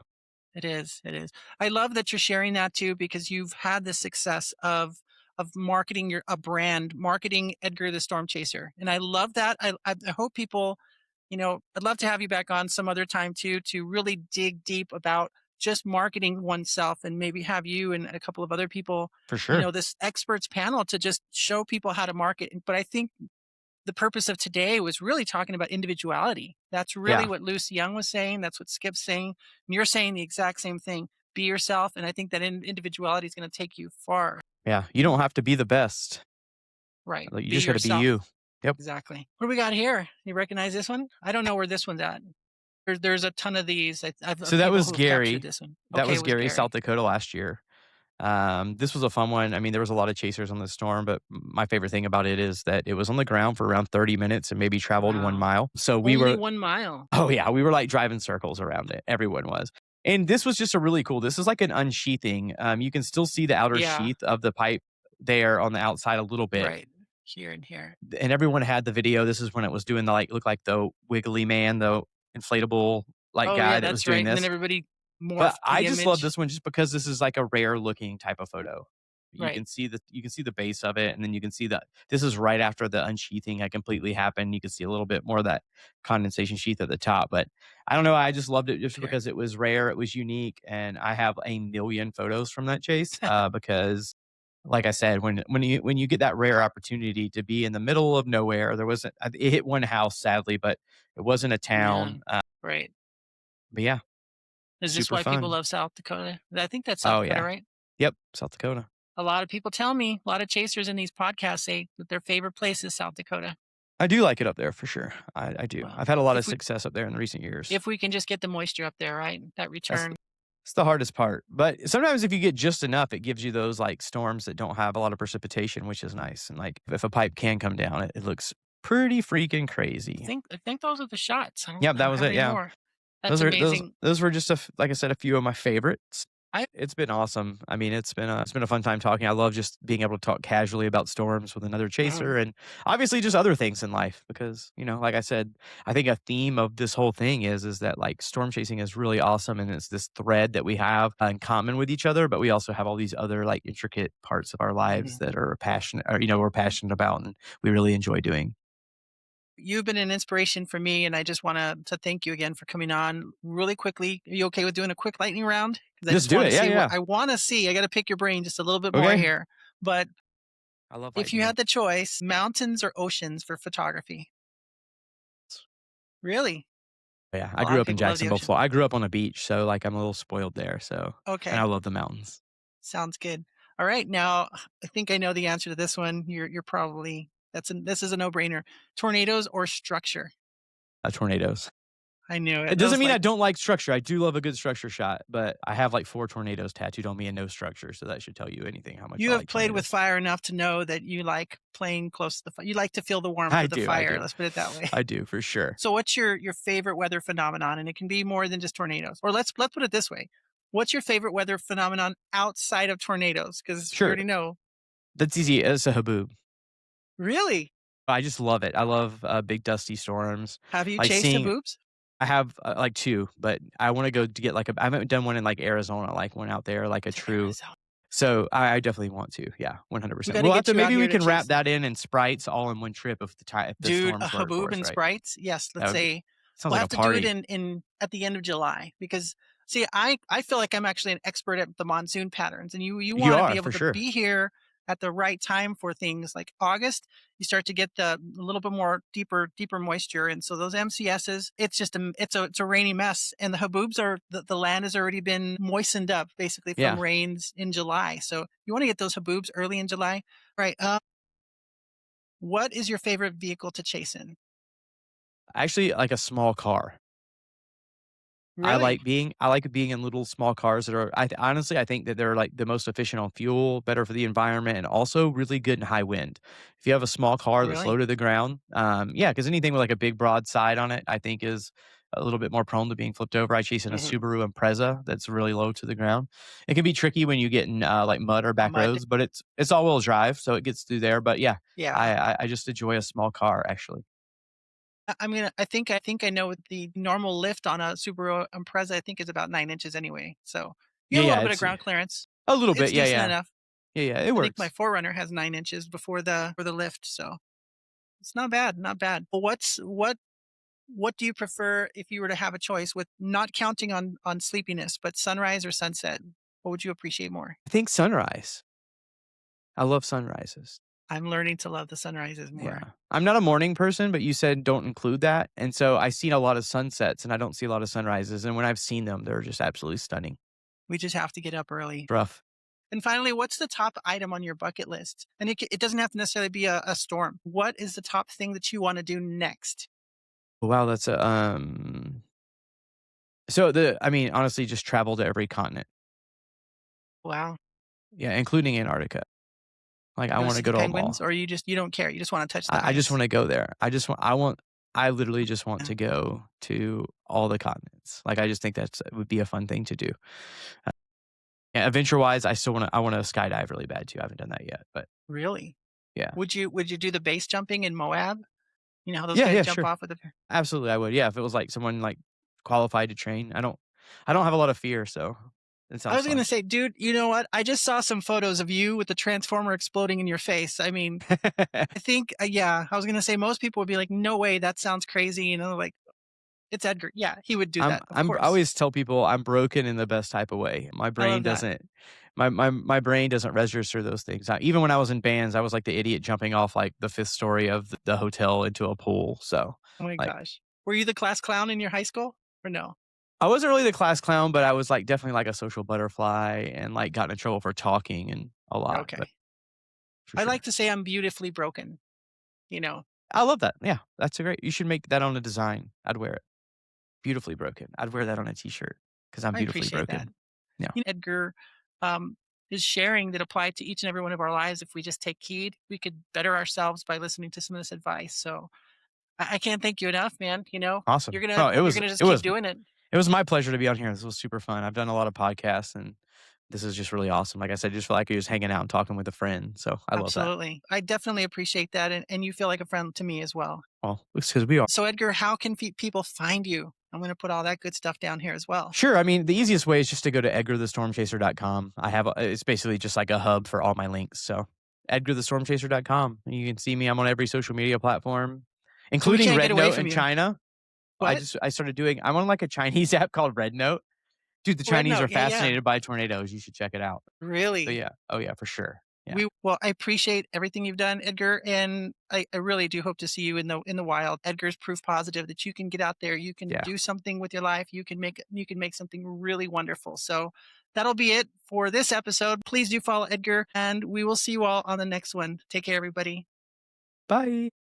It is. It is. I love that you're sharing that too because you've had the success of of marketing your a brand, marketing Edgar the Storm Chaser. And I love that. I hope people, I'd love to have you back on some other time too to really dig deep about just marketing oneself and maybe have you and a couple of other people, For sure. this experts panel to just show people how to market. But I think the purpose of today was really talking about individuality. That's really Yeah. what Lucy Young was saying. That's what Skip's saying. And you're saying the exact same thing. Be yourself. And I think that individuality is going to take you far. Yeah. You don't have to be the best. Right. Like, you Be just got to be yourself. you. Yep. Exactly. What do we got here? You recognize this one? I don't know where this one's at. There's a ton of these So of people who have captured this one. That Okay, was it was Gary, South Gary. Dakota last year. This was a fun one. I mean, there was a lot of chasers on the storm, but my favorite thing about it is that it was on the ground for around 30 minutes and maybe traveled 1 Wow. mile. So we Only were 1 mile. oh, yeah, we were, like, driving circles around it. Everyone was. And this was just a really cool this is like an unsheathing. You can still see the outer Yeah. sheath of the pipe there on the outside a little bit, Right. Here and here. and everyone had the video. This is when it was doing the, like looked like the wiggly man, the inflatable, like, Oh guy yeah, that was that's doing right. And then this. everybody But morphed I the just love image. this one just because this is like a rare looking type of photo. Right. You can see the base of it, and then you can see that this is right after the unsheathing had completely happened. You can see a little bit more of that condensation sheath at the top. But I don't know, I just loved it just Here. because it was rare, it was unique, and I have a million photos from that chase, because like I said, when you get that rare opportunity to be in the middle of nowhere, there wasn't it hit one house sadly, but it wasn't a Yeah. town. Right. But yeah, Is this super why people fun. love South Dakota? I think that's South Oh Dakota, yeah. right? Yep, South Dakota. A lot of people tell me, a lot of chasers in these podcasts say that their favorite place is South Dakota. I do like it up there for sure. I do. Well, I've had a lot of if we success up there in recent years. if we can just get the moisture up there, right? That That's return. it's the hardest part. But sometimes if you get just enough, it gives you those like storms that don't have a lot of precipitation, which is nice. And like if a pipe can come down, it looks pretty freaking I crazy. think I think those are the shots. Yep, I that don't was have it. any Yeah. more. That's Those amazing. those were just like I said, a few of my favorites. I It's been awesome. I mean, it's been a fun time talking. I love just being able to talk casually about storms with another chaser, mhm. and obviously just other things in life because, like I said, I think a theme of this whole thing is that like storm chasing is really awesome and it's this thread that we have in common with each other, but we also have all these other like intricate parts of our lives Mhm. that are passionate or we're passionate about and we really enjoy doing. You've been an inspiration for me, and I just want to thank you again for coming on really quickly. Are you okay with doing a quick lightning round? Because I Just just do want to it. Yeah, see what yeah. I want to see. I got to pick your brain just a little bit more Okay. here. But I love if you lightning had rounds. the choice, mountains or oceans for photography? Really? Yeah, A I lot grew of up in people love the Jacksonville, ocean. Florida. I grew up on a beach, so like I'm a little spoiled there. So, and I Okay, love the mountains. sounds good. All right, now I think I know the answer to this one. You're probably this is a no brainer. Tornadoes or structure? Tornadoes. I knew It it. doesn't Those mean I like don't like structure. I do love a good structure shot, but I have like 4 tornadoes tattooed on me and no structure, so that should tell you anything how much you I have like played with tornadoes. fire enough to know that you like playing close to the fire. You like to feel the warmth of the I fire. do. Let's put it that way. I do for sure. So, what's your favorite weather phenomenon? And it can be more than just tornadoes. Or let's put it this way: what's your favorite weather phenomenon outside of tornadoes? Because we Sure. already know. That's easy. It's a haboob. Really, I just love it. I love big dusty storms. have you Like chased seeing haboobs? I have like 2, but I want to go to get like I haven't done one in like Arizona, like one out there, like a To true. Arizona. So I definitely want to. Yeah, We 100%. got to We'll have get to you out maybe here we to can wrap chase them. that in sprites all in one trip if the Dude, a storms work for haboob us, and right? sprites? Yes, That let's would be say sounds we'll like a have to do it party. in at the end of July because see, I feel like I'm actually an expert at the monsoon patterns, and you You want to be are able for to sure. be here at the right time for things like August. You start to get the a little bit more deeper moisture, and so those MCSs, it's just it's a rainy mess, and the haboobs are the land has already been moistened up basically from Yeah. rains in July. So you want to get those haboobs early in July, right? What is your favorite vehicle to chase in? Actually, like a small car. Really? I like being in little small cars that are honestly, I think that they're, like, the most efficient on fuel, better for the environment, and also really good in high wind. If you have a small car that's low Really? to the ground, yeah, because anything with, like, a big broadside on it, I think is a little bit more prone to being flipped over. I chase in a Mhm. Subaru Impreza that's really low to the ground. It can be tricky when you get in, like, mud or back Mud. roads, but it's all-wheel drive, so it gets through there, but yeah, Yeah. I just enjoy a small car, actually. I think I know what the normal lift on a Subaru Impreza, I think, is about 9 inches anyway. So you Yeah, have a yeah, little bit of it's ground clearance. a little It's bit, yeah, decent yeah. enough. Yeah, yeah, it I think my works. Forerunner has 9 inches before the lift, so it's not bad, not bad. But what do you prefer if you were to have a choice with not counting on sleepiness, but sunrise or sunset? What would you appreciate more? I think sunrise. I love sunrises. I'm learning to love the sunrises Yeah. more. I'm not a morning person, but you said don't include that, and so I seen a lot of sunsets, and I don't see a lot of sunrises, and when I've seen them, they're just absolutely stunning. We just have to get up early. Rough. And finally, what's the top item on your bucket list? And it doesn't have to necessarily be a storm. What is the top thing that you want to do next? Wow, that's a, so I mean, honestly, just travel to every continent. Wow. Yeah, including Antarctica. Like, I You want to wanna see go the to them penguins, all. or you don't care? You just want to touch the I just ice. wanna go there. I literally just want to go to all the continents. Like, I just think that's would be a fun thing to do. Yeah, adventure-wise, I wanna skydive really bad too. I haven't done that yet, but Really? yeah. Would you do the base jumping in Moab? You know how those Yeah, guys yeah, jump sure. off with the Absolutely, I would. Yeah, if it was, like, someone, like, qualified to train. I don't have a lot of fear, so it I sounds was gonna fun. say, dude, you know what? I just saw some photos of you with the transformer exploding in your face. I mean, I think, yeah, I was gonna say most people would be like, "No way, that sounds crazy." You know, like it's Edgar. Yeah, he would do that, of I course. always tell people I'm broken in the best type of way. I love that. My brain doesn't register those things. Even when I was in bands, I was like the idiot jumping off like the 5th story of the hotel into a pool. So, Oh my like, gosh. Were you the class clown in your high school or no? I wasn't really the class clown, but I was like definitely like a social butterfly and like got in trouble for talking and a lot, but Okay. for I like sure. to say I'm beautifully broken, you know. I love that. Yeah, that's a great. You should make that on a design. I'd wear it. Beautifully broken. I'd wear that on a t-shirt because I'm I beautifully appreciate that. broken. Yeah. Edgar um, is sharing that apply to each and every one of our lives. If we just take heed, we could better ourselves by listening to some of this advice. So I can't thank you enough, man. You know, Awesome. Oh, you're gonna just it keep was doing it. it was my pleasure to be on here. This was super fun. I've done a lot of podcasts and this is just really awesome. Like I said, just feel like you're just hanging out and talking with a friend. So I love that. Absolutely. I definitely appreciate that. And you feel like a friend to me as well. Well, it's because we are. So, Edgar, how can people find you? I'm going to put all that good stuff down here as well. Sure. I mean, the easiest way is just to go to edgarthestormchaser.com. It's basically just like a hub for all my links. So edgarthestormchaser.com. You can see me. I'm on every social media platform, So, we including can't get Red away Note from in you. China. What? I started doing, I'm on like a Chinese app called Red Note. Dude, the Red Chinese are Note. Yeah, yeah. fascinated by tornadoes. You should check it out. So Really? yeah. Oh yeah, for sure. Yeah. Well, I appreciate everything you've done, Edgar, and I really do hope to see you in the wild. Edgar's proof positive that you can get out there, you can Yeah. do something with your life, you can make something really wonderful. So that'll be it for this episode. Please do follow Edgar, and we will see you all on the next one. Take care, everybody. Bye.